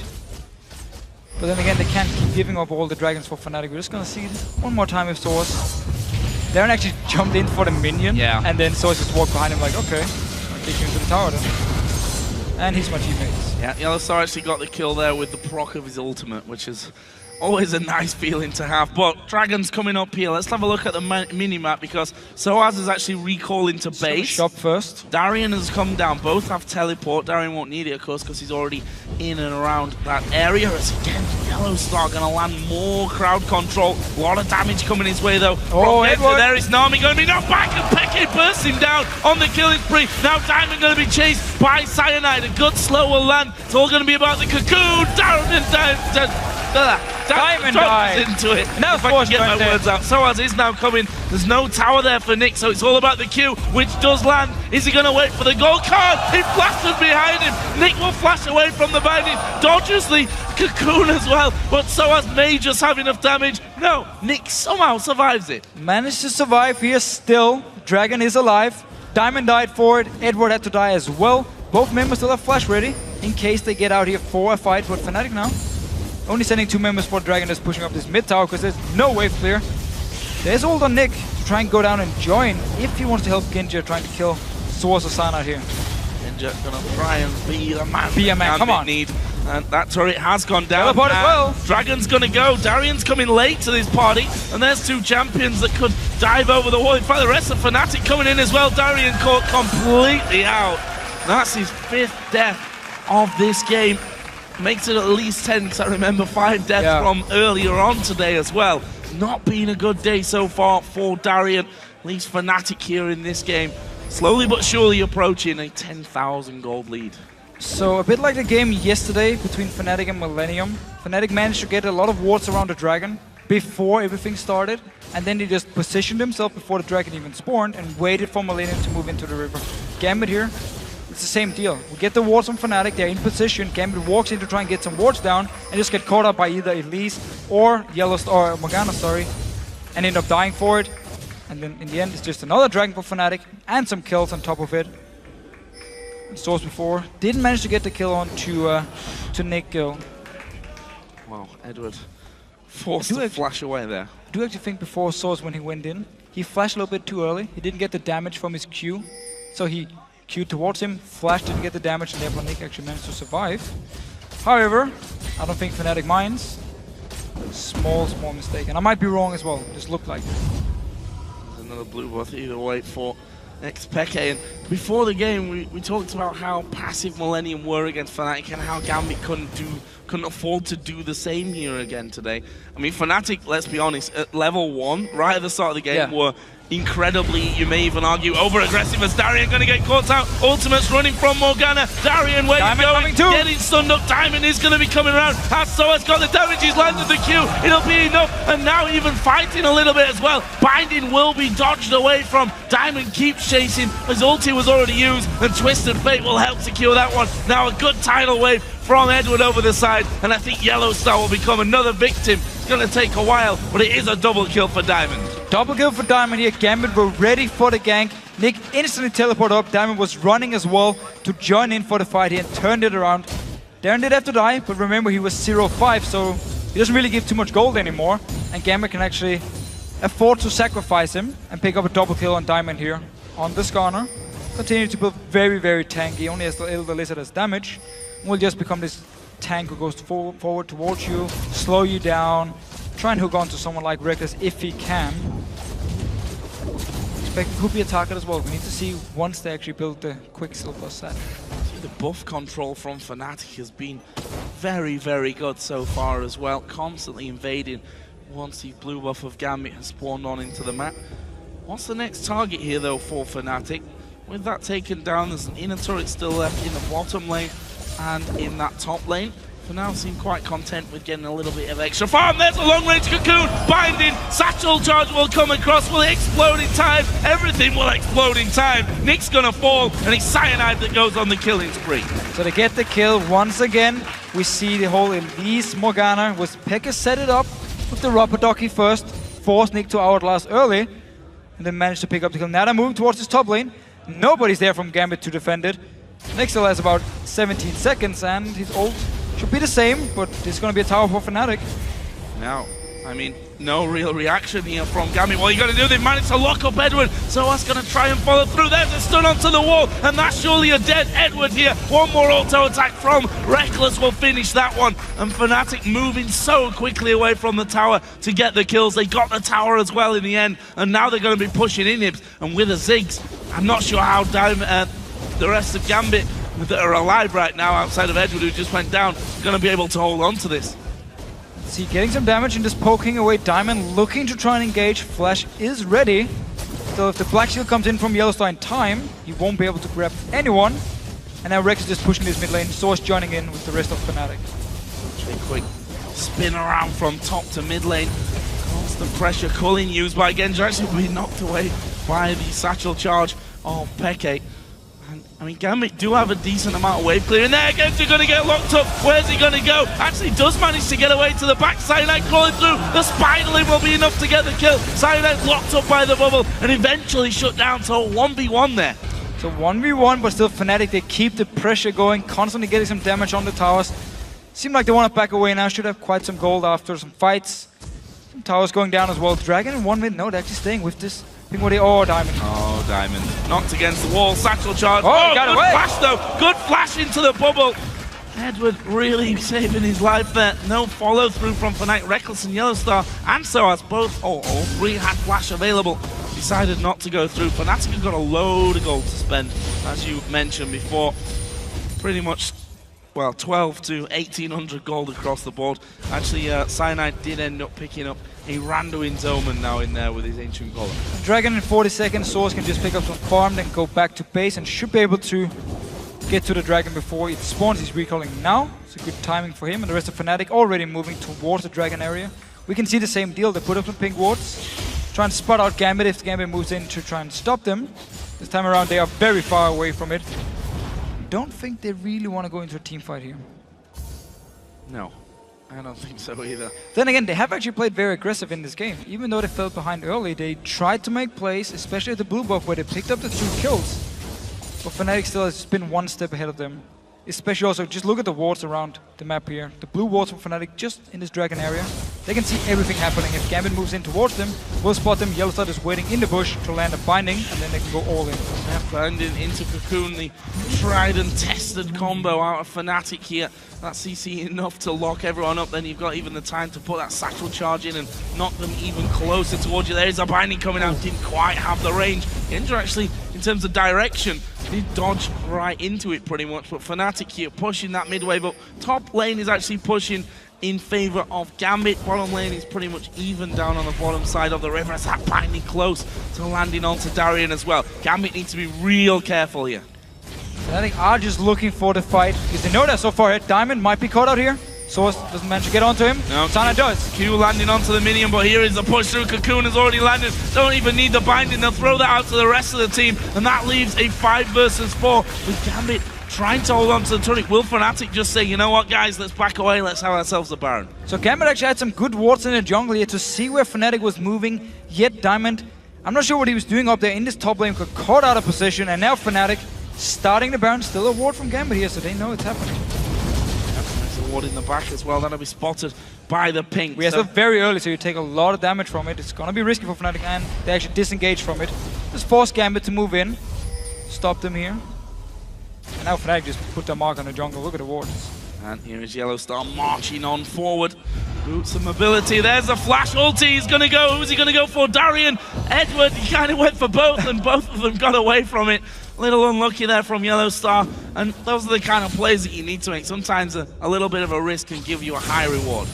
But then again, they can't keep giving up all the dragons for Fnatic. We're just gonna see this one more time with Soaz. Darren actually jumped in for the minion. Yeah. And then Soaz just walked behind him like, okay, I'll take you into the tower then. And he's my teammates. Yeah, Yellow Star actually got the kill there with the proc of his ultimate, which is always a nice feeling to have. But Dragon's coming up here. Let's have a look at the mini-map, because Soaz is actually recalling to base. Shop first. Darien has come down. Both have teleport. Darien won't need it, of course, because he's already in and around that area. As again, Yellow Star going to land more crowd control. A lot of damage coming his way, though. Oh, Edward. There is Nami going to be knocked back, and Peke bursting down on the killing spree. Now Diamond going to be chased by Cyanide. A good slow will land. It's all going to be about the cocoon. Diamond died into it. Now if I can get my words out. Soaz is now coming. There's no tower there for Nick, so it's all about the Q, which does land. Is he going to wait for the gold card? He flashes behind him. Nick will flash away from the binding. Dodges the cocoon as well, but Soaz may just have enough damage. No, Nick somehow survives it. Managed to survive here still. Dragon is alive. Diamond died for it. Edward had to die as well. Both members still have flash ready in case they get out here for a fight with Fnatic now. Only sending 2 members for Dragon is pushing up this mid tower because there's no wave clear. There's ult on Nick to try and go down and join if he wants to help Ginja trying to kill Soaz or Sana here. Ginja gonna try and be the man. Be a man, come on. Need. And that turret has gone down. Teleport as well. Dragon's gonna go. Darien's coming late to this party, and there's 2 champions that could dive over the wall. In fact, the rest of Fnatic coming in as well. Darien caught completely out. That's his 5th death of this game. Makes it at least 10, because I remember 5 deaths from earlier on today as well. Not been a good day so far for Darien. At least Fnatic here in this game. Slowly but surely approaching a 10,000 gold lead. So a bit like the game yesterday between Fnatic and Millennium. Fnatic managed to get a lot of wards around the Dragon before everything started. And then they just positioned themselves before the Dragon even spawned and waited for Millennium to move into the river. Gambit here. It's the same deal. We get the wards from Fnatic, they're in position, Gambit walks in to try and get some wards down and just get caught up by either Elise or Yellow Star, or Morgana, sorry, and end up dying for it. And then in the end, it's just another Dragon for Fnatic and some kills on top of it. Source before, didn't manage to get the kill on to Nick Gill. Wow, Edward forced to flash away there. I do actually think before Source when he went in, he flashed a little bit too early. He didn't get the damage from his Q, so he Q'd towards him, Flash didn't get the damage, and therefore Nick actually managed to survive. However, I don't think Fnatic minds. Small mistake, and I might be wrong as well. It just looked like it. There's another blue buff either way for Peke. And before the game, we talked about how passive Millennium were against Fnatic and how Gambit couldn't afford to do the same here again today. I mean, Fnatic, let's be honest, at level 1, right at the start of the game, were incredibly, you may even argue, over-aggressive as Darien going to get caught out. Ultimate's running from Morgana. Darien, where you going? Getting stunned up. Diamond is going to be coming around. As Soaz got the damage, he's landed the Q. It'll be enough. And now even fighting a little bit as well. Binding will be dodged away from. Diamond keeps chasing. His ulti was already used, and Twisted Fate will help secure that one. Now a good tidal wave from Edward over the side, and I think Yellow Star will become another victim. It's going to take a while, but it is a double kill for Diamond. Double kill for Diamond here. Gambit were ready for the gank. Nick instantly teleported up. Diamond was running as well to join in for the fight here and turned it around. Darren did have to die, but remember he was 0-5, so he doesn't really give too much gold anymore. And Gambit can actually afford to sacrifice him and pick up a double kill on Diamond here on the Skarner. Continue to build very, very tanky, only as the Lizard has damage. Will just become this tank who goes forward towards you, slow you down, try and hook onto someone like Reckless if he can. Expect it could be a target as well. We need to see once they actually build the Quicksilver set. The buff control from Fnatic has been very, very good so far as well. Constantly invading once the blue buff of Gambit has spawned on into the map. What's the next target here though for Fnatic? With that taken down, there's an inner turret still left in the bottom lane and in that top lane. For now, seem quite content with getting a little bit of extra farm. There's a long-range cocoon, binding, satchel charge will come across, will it explode in time? Everything will explode in time. Nick's gonna fall, and it's Cyanide that goes on the killing spree. So they get the kill once again. We see the whole Elise Morgana with Pekka set it up with the rubber ducky first, forced Nick to outlast early, and then managed to pick up the kill. Now they're moving towards his top lane. Nobody's there from Gambit to defend it. Nick still has about 17 seconds, and his ult should be the same, but it's going to be a tower for Fnatic. Now, I mean, no real reaction here from Gambit. What are you going to do? They've managed to lock up Edward. Soas going to try and follow through. There's a stun onto the wall, and that's surely a dead Edward here. One more auto attack from Reckless will finish that one. And Fnatic moving so quickly away from the tower to get the kills. They got the tower as well in the end, and now they're going to be pushing Inhibs. And with a Ziggs, I'm not sure how the rest of Gambit that are alive right now outside of Edward, who just went down, going to be able to hold on to this. See, getting some damage and just poking away Diamond, looking to try and engage. Flash is ready. So if the Black Shield comes in from Yellowstar in time, he won't be able to grab anyone. And now Rex is just pushing this mid lane, Source joining in with the rest of Fnatic. Actually, quick spin around from top to mid lane. Constant pressure, culling used by Genji, actually being knocked away by the satchel charge of Peke. I mean, Gambit do have a decent amount of wave clearing there. Genji going to get locked up. Where's he going to go? Actually does manage to get away to the back. Cyanide crawling through. The Spiderling will be enough to get the kill. Cyanide locked up by the bubble and eventually shut down. So 1v1 there. So 1v1, but still Fnatic, they keep the pressure going, constantly getting some damage on the towers. Seem like they want to back away now. Should have quite some gold after some fights. Some towers going down as well. Dragon in 1 minute. No, they're actually staying with this. Oh, Diamond. Oh, Diamond. Knocked against the wall. Satchel charge. Oh, got good away. Flash, though. Good flash into the bubble. Edward really saving his life there. No follow through from Fnatic. Reckless and Yellowstar and Soas both, all three had flash available. Decided not to go through. Fnatic have got a load of gold to spend, as you mentioned before. Pretty much, well, 12 to 1800 gold across the board. Actually, Cyanide did end up picking up a Randuin's Omen now in there with his Ancient Golem. Dragon in 40 seconds, Source can just pick up some farm, then go back to base and should be able to get to the Dragon before it spawns. He's recalling now. It's a good timing for him, and the rest of Fnatic already moving towards the Dragon area. We can see the same deal. They put up some pink wards, try and spot out Gambit if Gambit moves in to try and stop them. This time around they are very far away from it. I don't think they really want to go into a team fight here. No. I don't think so either. Then again, they have actually played very aggressive in this game. Even though they fell behind early, they tried to make plays, especially at the blue buff where they picked up the 2 kills. But Fnatic still has been one step ahead of them. Especially also, just look at the wards around the map here. The blue wards from Fnatic just in this Dragon area. They can see everything happening. If Gambit moves in towards them, we'll spot them. Yellowstar is waiting in the bush to land a binding, and then they can go all in. Yeah, binding into Cocoon, the tried and tested combo out of Fnatic here. That CC enough to lock everyone up. Then you've got even the time to put that satchel charge in and knock them even closer towards you. There is a binding coming out, didn't quite have the range. Indra actually, in terms of direction, did dodge right into it pretty much. But Fnatic here pushing that mid wave up. Top lane is actually pushing in favor of Gambit. Bottom lane is pretty much even down on the bottom side of the river. As that binding close to landing onto Darien as well. Gambit needs to be real careful here. Fnatic are just looking for the fight because they know that so far ahead. Diamond might be caught out here. Source doesn't manage to get onto him. No, Sana does. Q landing onto the minion, but here is the push through. Cocoon has already landed. Don't even need the binding. They'll throw that out to the rest of the team, and that leaves a 5 versus 4 with Gambit trying to hold on to the turret. Will Fnatic just say, you know what, guys, let's back away. Let's have ourselves a Baron. So Gambit actually had some good wards in the jungle here to see where Fnatic was moving. Yet Diamond I'm not sure what he was doing up there in this top lane, got caught out of position, and now Fnatic starting the Baron. Still a ward from Gambit here, so they know it's happening. There's a ward in the back as well. That'll be spotted by the pink. We are still very early, so you take a lot of damage from it. It's gonna be risky for Fnatic, and they actually disengage from it. Just force Gambit to move in, stop them here. And now Fnatic just put their mark on the jungle. Look at the wards. And here is Yellowstar marching on forward. Boots of mobility. There's a flash ulti. He's going to go. Who's he going to go for? Darian. Edward. He kind of went for both, and both of them got away from it. A little unlucky there from Yellowstar. And those are the kind of plays that you need to make. Sometimes a little bit of a risk can give you a high reward.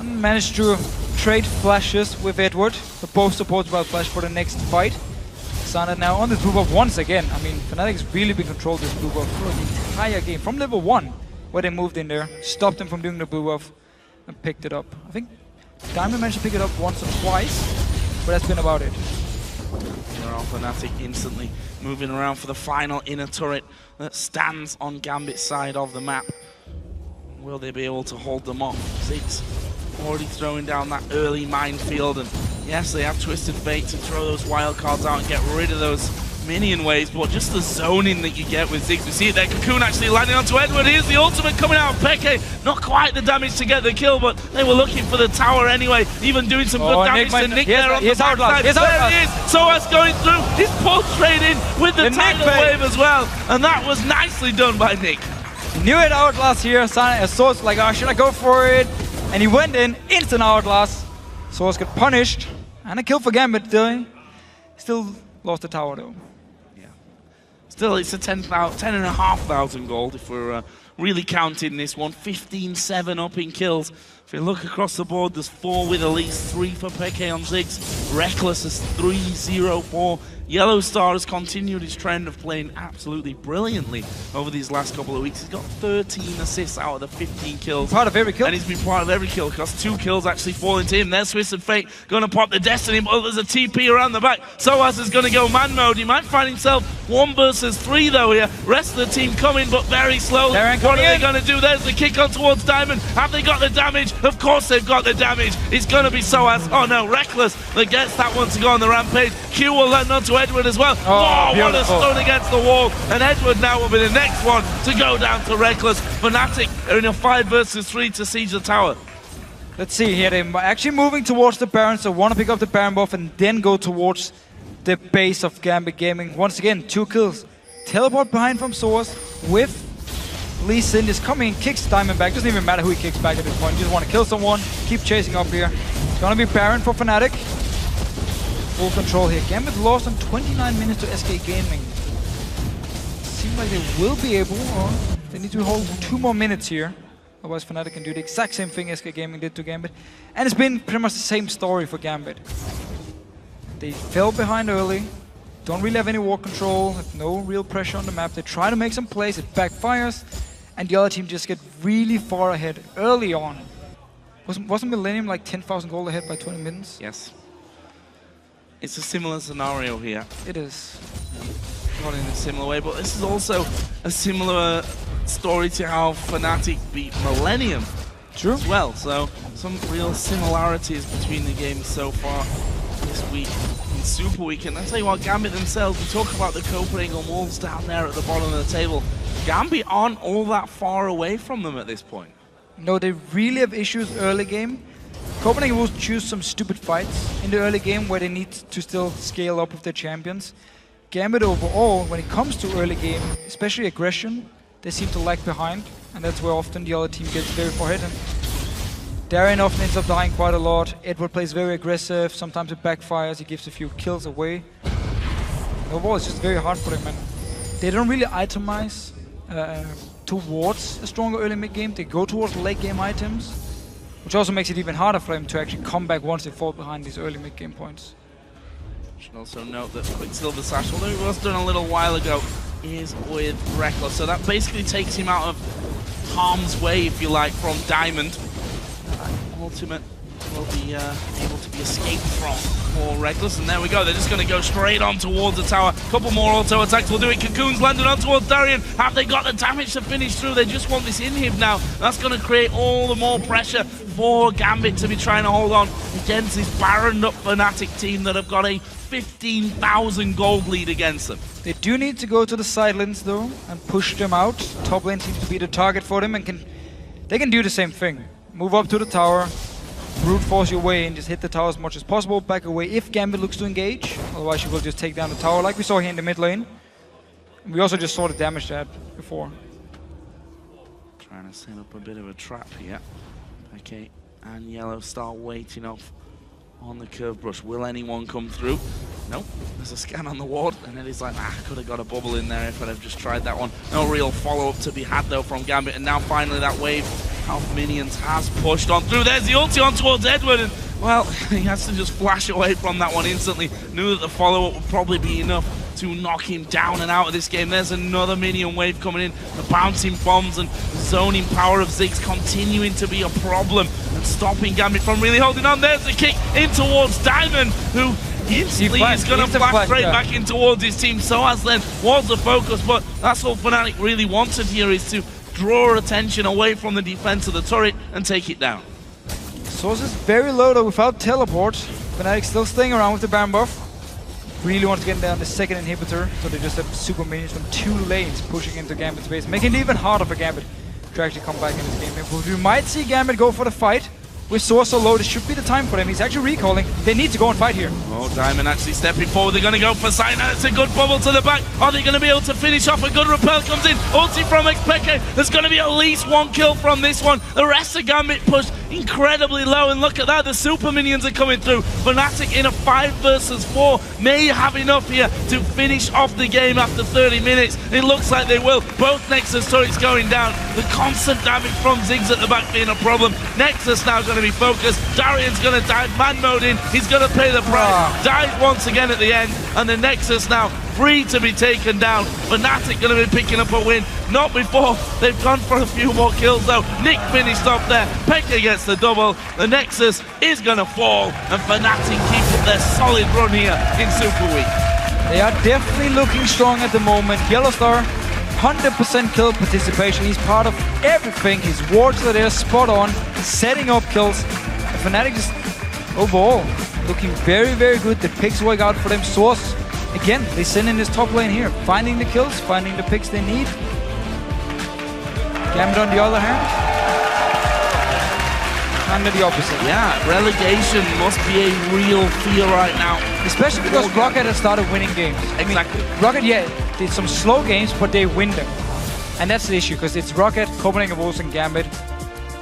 And managed to trade flashes with Edward. The both supports about flash for the next fight. Sana now on this blue buff once again. I mean, Fnatic's really been controlled this blue buff for the entire game. From level 1, where they moved in there, stopped them from doing the blue buff, and picked it up. I think Diamond managed to pick it up once or twice, but that's been about it. Here are Fnatic instantly moving around for the final inner turret that stands on Gambit's side of the map. Will they be able to hold them off? Ziggs already throwing down that early minefield, and yes, they have Twisted Fate to throw those wild cards out and get rid of those minion waves, but just the zoning that you get with Ziggs. We see it there, Cocoon actually landing onto Edward. Here's the ultimate coming out of Peke. Not quite the damage to get the kill, but they were looking for the tower anyway, even doing some good damage to Nick there on the backside. There he is, Soas going through, he's pulled straight in with the tidal wave as well, and that was nicely done by Nick. Knew it Outlast here, Source like, oh, should I go for it? And he went in, instant Outlast. Source got punished, and a kill for Gambit. Still lost the tower though. Still, it's a 10,500 gold if we're really counting this one. 15-7 up in kills. If you look across the board, there's 4 with Elise, 3 for Peke on Ziggs. Reckless is 3-0-4. Yellowstar has continued his trend of playing absolutely brilliantly over these last couple of weeks. He's got 13 assists out of the 15 kills. Part of every kill. And he's been part of every kill, because 2 kills actually fall into him. There's Twisted Fate going to pop the Destiny, but there's a TP around the back. Soas is going to go man mode. He might find himself 1 versus 3 though here. Rest of the team coming, but very slowly. What are they going to do? There's the kick on towards Diamond. Have they got the damage? Of course they've got the damage. It's going to be Soas. Oh no, Reckless that gets that one to go on the rampage. Q will land onto Edward as well. Oh, what a stun against the wall. And Edward now will be the next one to go down to Reckless. Fnatic are in a 5 versus 3 to siege the tower. Let's see here, they're actually moving towards the Baron, so want to pick up the Baron buff and then go towards the base of Gambit Gaming. Once again, 2 kills. Teleport behind from Source with Lee Sin is coming and kicks Diamond back. Doesn't even matter who he kicks back at this point. You just want to kill someone, keep chasing up here. It's gonna be Baron for Fnatic. Full control here. Gambit lost on 29 minutes to SK Gaming. Seems like they will be able, or they need to hold 2 more minutes here. Otherwise Fnatic can do the exact same thing SK Gaming did to Gambit. And it's been pretty much the same story for Gambit. They fell behind early, don't really have any war control, have no real pressure on the map. They try to make some plays, it backfires, and the other team just get really far ahead early on. Wasn't Millennium like 10,000 gold ahead by 20 minutes? Yes. It's a similar scenario here. It is. Not in a similar way, but this is also a similar story to how Fnatic beat Millennium. True. As well, so some real similarities between the games so far this week in Super Week. And I'll tell you what, Gambit themselves, we talk about the Copenhagen Wolves down there at the bottom of the table. Gambit aren't all that far away from them at this point. No, they really have issues early game. Copenhagen will choose some stupid fights in the early game where they need to still scale up with their champions. Gambit overall, when it comes to early game, especially aggression, they seem to lag behind, and that's where often the other team gets very far ahead. And Darien often ends up dying quite a lot. Edward plays very aggressive, sometimes it backfires, he gives a few kills away. Overall, it's just very hard for them, and they don't really itemize towards a stronger early mid game. They go towards late game items, which also makes it even harder for them to actually come back once they fall behind these early mid game points. Should also note that Quicksilver Sash, although it was done a little while ago, is with Reckless. So that basically takes him out of harm's way, if you like, from Diamond. Ultimate will be able to be escaped from for Reckless. And there we go, they're just going to go straight on towards the tower. Couple more auto attacks will do it. Cocoon's landed on towards Darien. Have they got the damage to finish through? They just want this inhib now. That's going to create all the more pressure for Gambit to be trying to hold on against this barrened up Fnatic team that have got a 15,000 gold lead against them. They do need to go to the side lanes though and push them out. Top lane seems to be the target for them, and they can do the same thing. Move up to the tower, brute force your way in, just hit the tower as much as possible, back away if Gambit looks to engage. Otherwise you will just take down the tower like we saw here in the mid lane. We also just saw the damage that before. Trying to set up a bit of a trap here. Okay, and Yellow start waiting off on the curve brush. Will anyone come through? Nope. There's a scan on the ward, and then he's like, I could have got a bubble in there if I'd have just tried that one. No real follow-up to be had, though, from Gambit, and now finally that wave of minions has pushed on through. There's the ulti on towards Edward, and, well, he has to just flash away from that one instantly. Knew that the follow-up would probably be enough to knock him down and out of this game. There's another minion wave coming in. The bouncing bombs and zoning power of Ziggs continuing to be a problem and stopping Gambit from really holding on. There's the kick in towards Diamond, who instantly is going to flash straight back in towards his team. So as then was the focus, but that's all Fnatic really wanted here, is to draw attention away from the defense of the turret and take it down. Source is very low though without teleport. Fnatic still staying around with the Baron buff. Really want to get down the second inhibitor, so they just have super minions from 2 lanes pushing into Gambit's base, making it even harder for Gambit to actually come back in this game. But we might see Gambit go for the fight. With Source so low, this should be the time for them. He's actually recalling. They need to go and fight here. Oh, Diamond actually stepping forward. They're going to go for Cyanide. It's a good bubble to the back. Are they going to be able to finish off? A good repel comes in. Ulti from Xpeke. There's going to be at least 1 kill from this one. The rest of Gambit pushed incredibly low. And look at that. The super minions are coming through. Fnatic in a 5 versus 4 may have enough here to finish off the game after 30 minutes. It looks like they will. Both Nexus turrets going down. The constant damage from Ziggs at the back being a problem. Nexus now going to be focused. Darian's going to dive man mode in. He's going to pay the price. Dive once again at the end, and the Nexus now free to be taken down. Fnatic going to be picking up a win. Not before they've gone for a few more kills though. Nick finished off there. Pekka gets the double. The Nexus is going to fall, and Fnatic keep up their solid run here in Super Week. They are definitely looking strong at the moment. Yellowstar, 100% kill participation. He's part of everything. His wards are there, spot on, setting up kills. Fnatic just overall looking very, very good. The picks work out for them. Source, again, they send in this top lane here, finding the kills, finding the picks they need. Gambit on the other hand, kind of the opposite. Yeah, relegation must be a real fear right now. Especially because Rocket has started winning games. Exactly. I mean, Rocket, yeah, did some slow games, but they win them. And that's the issue, because it's Rocket, Copenhagen Wolves, and Gambit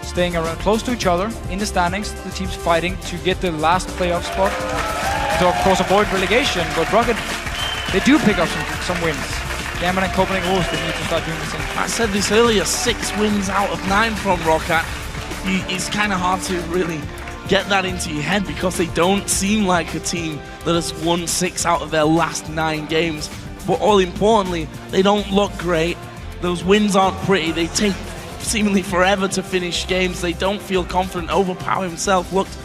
staying around close to each other in the standings. The teams fighting to get the last playoff spot to, of course, avoid relegation. But Rocket, they do pick up some wins. Gambit and Copenhagen Wolves, they need to start doing the same. I said this earlier, 6 wins out of 9 from Rocket. It's kind of hard to really get that into your head, because they don't seem like a team that has won 6 out of their last 9 games. But all importantly, they don't look great. Those wins aren't pretty. They take seemingly forever to finish games. They don't feel confident. Overpower himself looked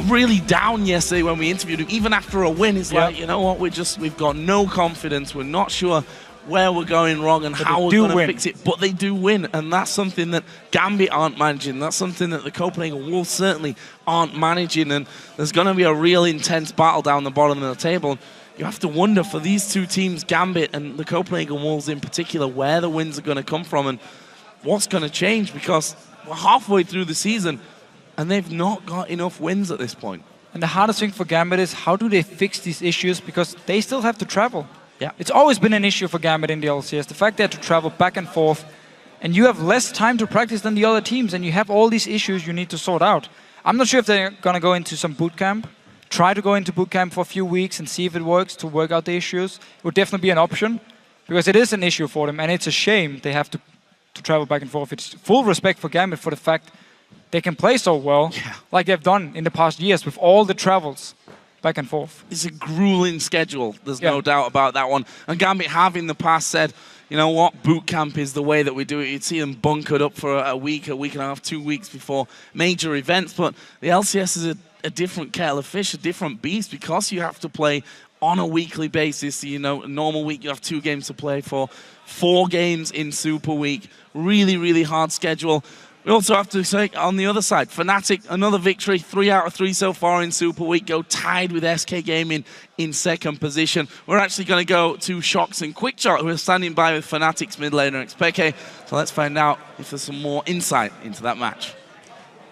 really down yesterday when we interviewed him. Even after a win, he's like, you know what, we've got no confidence. We're not sure where we're going wrong and how we're going to fix it. But they do win, and that's something that Gambit aren't managing. That's something that the Copenhagen Wolves certainly aren't managing, and there's going to be a real intense battle down the bottom of the table. You have to wonder for these 2 teams, Gambit and the Copenhagen Wolves in particular, where the wins are going to come from and what's going to change, because we're halfway through the season and they've not got enough wins at this point. And the hardest thing for Gambit is, how do they fix these issues, because they still have to travel. Yeah. It's always been an issue for Gambit in the LCS, the fact they have to travel back and forth, and you have less time to practice than the other teams, and you have all these issues you need to sort out. I'm not sure if they're going to go into some boot camp, try to go into boot camp for a few weeks and see if it works to work out the issues. It would definitely be an option, because it is an issue for them, and it's a shame they have to travel back and forth. It's full respect for Gambit for the fact they can play so well, like they've done in the past years with all the travels back and forth. It's a grueling schedule, there's no doubt about that one. And Gambit have in the past said, you know what, boot camp is the way that we do it. You'd see them bunkered up for a week and a half, 2 weeks before major events. But the LCS is a different kettle of fish, a different beast, because you have to play on a weekly basis. You know, a normal week you have 2 games to play for, 4 games in Super Week. Really, really hard schedule. We also have to say, on the other side, Fnatic, another victory, 3 out of 3 so far in Super Week, go tied with SK Gaming in second position. We're actually going to go to Shox and Quickshot, who are standing by with Fnatic's mid laner Xpeke. So let's find out if there's some more insight into that match.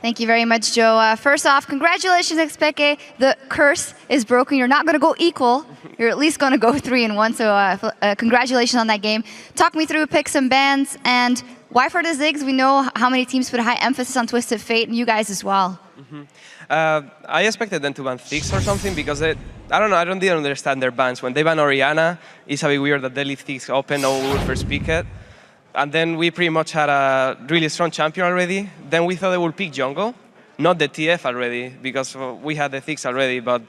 Thank you very much, Joe. First off, congratulations, Xpeke. The curse is broken. You're not going to go equal. You're at least going to go 3-1. So congratulations on that game. Talk me through picks and bans, and why for the Ziggs? We know how many teams put a high emphasis on Twisted Fate, and you guys as well. I expected them to ban Ziggs or something because I don't know. I didn't understand their bans. When they ban Oriana, it's a bit weird that they leave Ziggs open. No one will first pick it. And then we pretty much had a really strong champion already. Then we thought they would pick jungle, not the TF already, because we had the Ziggs already. But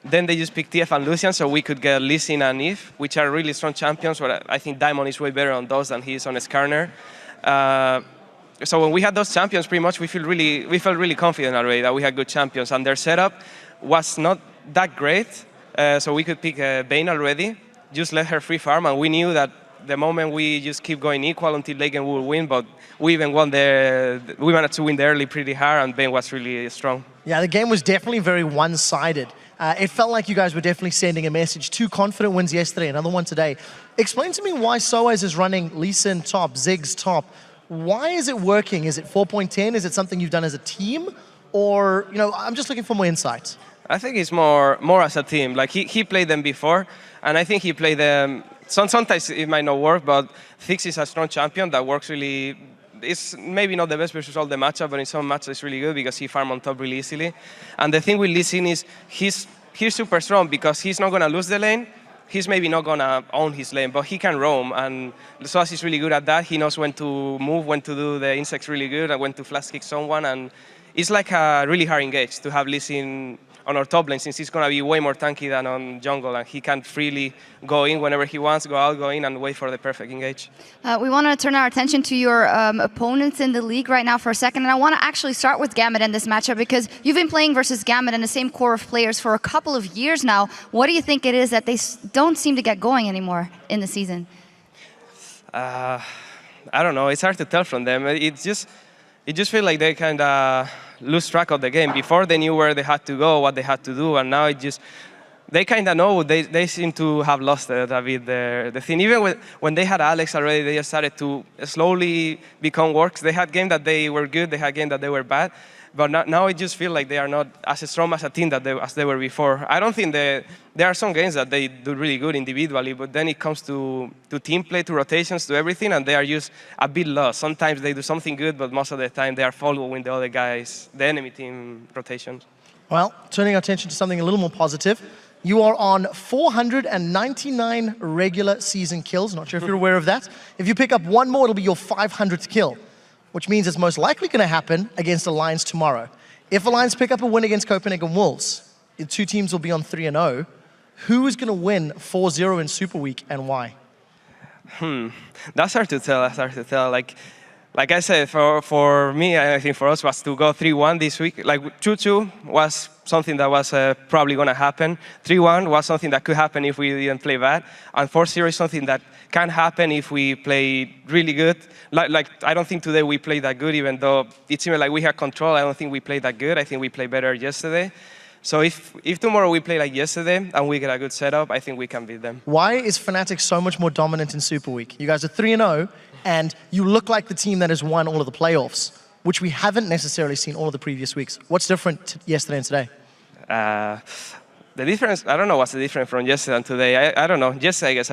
then they just picked TF and Lucian, so we could get Lee Sin and Eve, which are really strong champions. But I think Diamond is way better on those than he is on Skarner. So when we had those champions, pretty much we felt really confident already that we had good champions. And their setup was not that great, so we could pick Vayne already, just let her free farm, and we knew that the moment we just keep going equal until Lagan will win, but we even we managed to win the early pretty hard, and Vayne was really strong. Yeah, the game was definitely very one-sided. It felt like you guys were definitely sending a message. 2 confident wins yesterday, another one today. Explain to me why Soaz is running Lee Sin top, Ziggs top. Why is it working? Is it 4.10? Is it something you've done as a team? Or, I'm just looking for more insights. I think it's more as a team. Like he played them before, and I think he played them. Sometimes it might not work, but Ziggs is a strong champion that works really. It's maybe not the best versus all the matchup, but in some matches it's really good because he farms on top really easily. And the thing with Lee Sin is he's super strong because he's not gonna lose the lane. He's maybe not gonna own his lane, but he can roam, and Soaz is really good at that. He knows when to move, when to do the insects really good, and when to flash kick someone. And it's like a really hard engage to have Lee Sin on our top lane, since he's going to be way more tanky than on jungle, and he can freely go in whenever he wants, go out, go in, and wait for the perfect engage. We want to turn our attention to your opponents in the league right now for a second, and I want to actually start with Gambit in this matchup, because you've been playing versus Gambit in the same core of players for a couple of years now. What do you think it is that they don't seem to get going anymore in the season? I don't know. It's hard to tell from them. It just feels like they kind of lose track of the game. Before they knew where they had to go, what they had to do, and now they kind of know. They seem to have lost it a bit the thing. Even when they had Alex already, they just started to slowly become works. They had games that they were good, they had games that they were bad, but now it just feels like they are not as strong as a team as they were before. I don't think there are some games that they do really good individually, but then it comes to team play, to rotations, to everything, and they are just a bit lost. Sometimes they do something good, but most of the time they are following the other guys, the enemy team rotations. Well, turning our attention to something a little more positive, you are on 499 regular season kills. Not sure if you're aware of that. If you pick up one more, it'll be your 500th kill, which means it's most likely going to happen against Alliance tomorrow. If Alliance pick up a win against Copenhagen Wolves, the 2 teams will be on 3-0. Who is going to win 4-0 in Super Week, and why? That's hard to tell. Like I said, for me, I think for us was to go 3-1 this week. Like 2-2 was something that was probably going to happen. 3-1 was something that could happen if we didn't play bad. And 4-0 is something that can happen if we play really good. Like I don't think today we played that good, even though it seemed like we had control. I don't think we played that good. I think we played better yesterday. So if tomorrow we play like yesterday and we get a good setup, I think we can beat them. Why is Fnatic so much more dominant in Super Week? You guys are 3-0, and you look like the team that has won all of the playoffs, which we haven't necessarily seen all of the previous weeks. What's different yesterday and today? The difference, I don't know what's the difference from yesterday and today. I don't know. Yesterday, I guess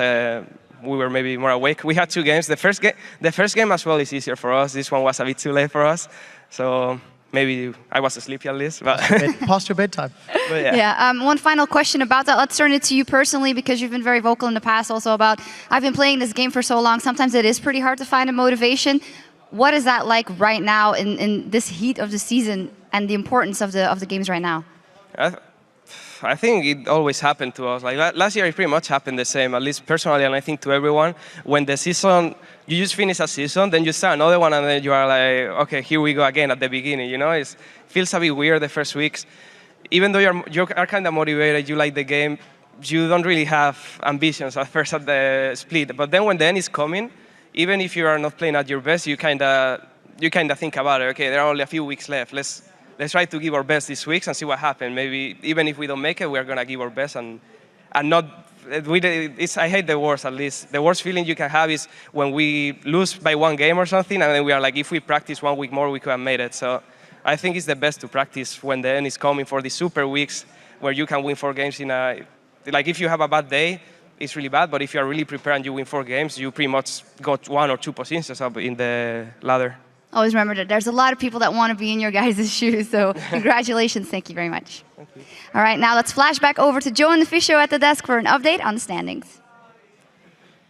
we were maybe more awake. We had 2 games. The first game as well is easier for us. This one was a bit too late for us. So maybe I was sleepy at least. But past your bedtime. But yeah. One final question about that. Let's turn it to you personally, because you've been very vocal in the past also about, I've been playing this game for so long, sometimes it is pretty hard to find a motivation. What is that like right now in this heat of the season and the importance of the games right now? I think it always happened to us. Like last year, it pretty much happened the same, at least personally, and I think to everyone. When the season, you just finish a season, then you start another one, and then you are like, okay, here we go again at the beginning. It feels a bit weird the first weeks. Even though you are kind of motivated, you like the game, you don't really have ambitions at first at the split. But then when the end is coming, even if you are not playing at your best, you kind of you kind of think about it. Okay, there are only a few weeks left. Let's try to give our best these weeks and see what happens. Maybe even if we don't make it, we're gonna give our best and not. I hate the worst. At least the worst feeling you can have is when we lose by 1 game or something, and then we are like, if we practice 1 week more, we could have made it. So I think it's the best to practice when the end is coming for the super weeks where you can win 4 games in a. Like if you have a bad day, it's really bad. But if you are really prepared and you win 4 games, you pretty much got 1 or 2 positions up in the ladder. Always remember that there's a lot of people that want to be in your guys' shoes, so congratulations. Thank you very much. Thank you. All right, now let's flash back over to Joe and the Fisho at the desk for an update on the standings.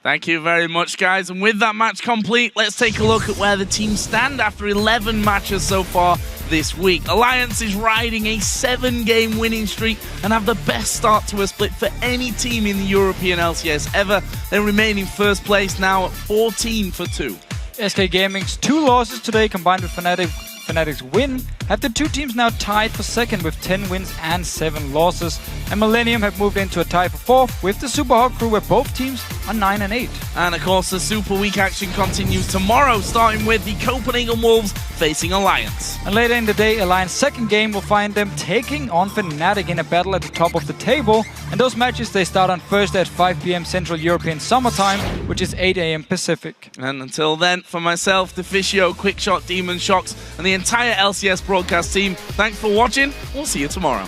Thank you very much, guys. And with that match complete, let's take a look at where the teams stand after 11 matches so far this week. Alliance is riding a 7-game winning streak and have the best start to a split for any team in the European LCS ever. They remain in first place now at 14-2. SK Gaming's 2 losses today combined with Fnatic's win have the 2 teams now tied for second with 10 wins and 7 losses. And Millennium have moved into a tie for fourth with the Super Hawk crew where both teams are 9 and 8. And of course the Super Week action continues tomorrow, starting with the Copenhagen Wolves facing Alliance. And later in the day, Alliance's second game will find them taking on Fnatic in a battle at the top of the table. And those matches, they start on Thursday at 5 p.m. Central European Summer Time, which is 8 a.m. Pacific. And until then, for myself, Deficio, Quickshot, Demon Shocks, and the entire LCS broadcast team, thanks for watching. We'll see you tomorrow.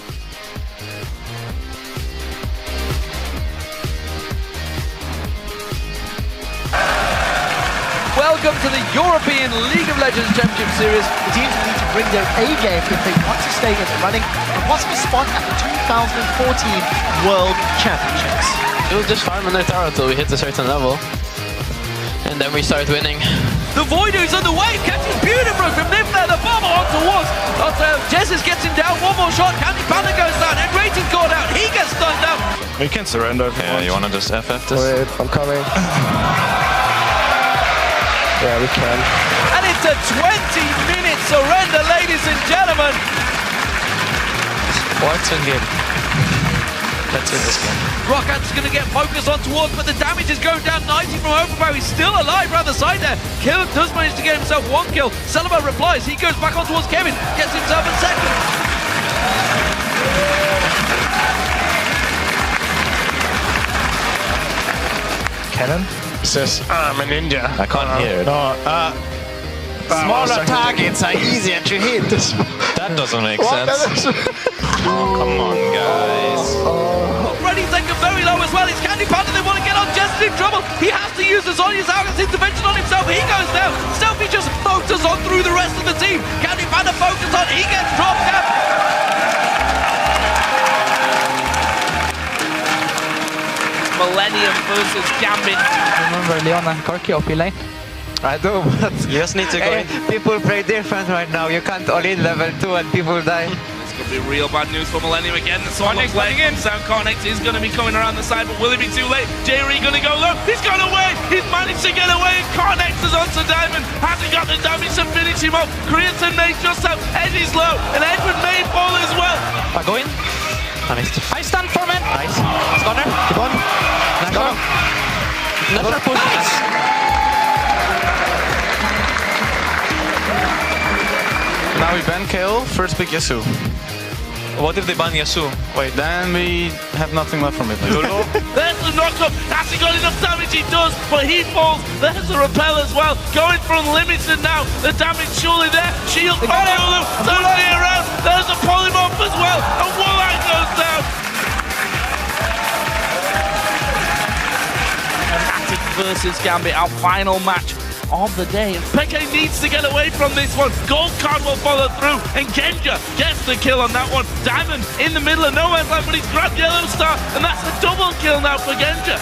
Welcome to the European League of Legends Championship Series. The teams need to bring their A game if they want to stay in the running for a possible spot at the 2014 World Championships. We'll just farm in their tower until we hit a certain level. And then we start winning. The Voidoo's on the way, catches beautifully from Nim there, the bomber on towards. Jesus gets him down, one more shot, Candy Panda goes down, and Rayton's caught out, he gets stunned out. We can surrender. Yeah, you wanna just FF this? Wait, I'm coming. Yeah, we can. And it's a 20-minute surrender, ladies and gentlemen. What's in game? Let's win this game. Rockat's going to get focused on towards, but the damage is going down 90 from Overpower. He's still alive around the side there. Kevin does manage to get himself 1 kill. Celebar replies. He goes back on towards Kevin. Gets himself a second. Cannon? Says, I'm a ninja. I can't hear it. No, smaller targets are easier to hit. That doesn't make sense. Oh, come on, guys. Already taken very low as well. It's Candy Panda. They want to get on Jess in trouble. He has to use the Zhonya's Argus intervention on himself. He goes down. Selfie just focuses on through the rest of the team. Candy Panda focuses on. He gets dropped down. Millennium versus Gambit. Remember Leon and Corky OP lane? I do, but You just need to go in. people play different right now. You can't all in level 2 and people die. It's going to be real bad news for Millennium again. The Sonic playing in. Sound Carnex is going to be coming around the side, but will it be too late? J-Ree going to go low. He's gone away. He's managed to get away. Carnex is onto Diamond. Hasn't got the damage to finish him off. Creatine may just have. Ed is low, and Edward may fall as well. I go in. I stand for man. Nice. Stunner. Keep on. Nice one. Another push. Nice. Now we ban KO, first pick Yasuo. What if they ban Yasuo? Wait, then we have nothing left from it. There's the knock-up. Has he got enough damage? He does, but he falls. There's the repel as well. Going for unlimited now. The damage surely there. Shield from Lulu. Turning it around. There's a polymorph as well. And Warlock goes down. Fnatic versus Gambit, our final match of the day. And Peke needs to get away from this one. Gold card will follow through, and Genja gets the kill on that one. Diamond in the middle of nowhere's land, but he's grabbed Yellow Star, and that's a double kill now for Genja.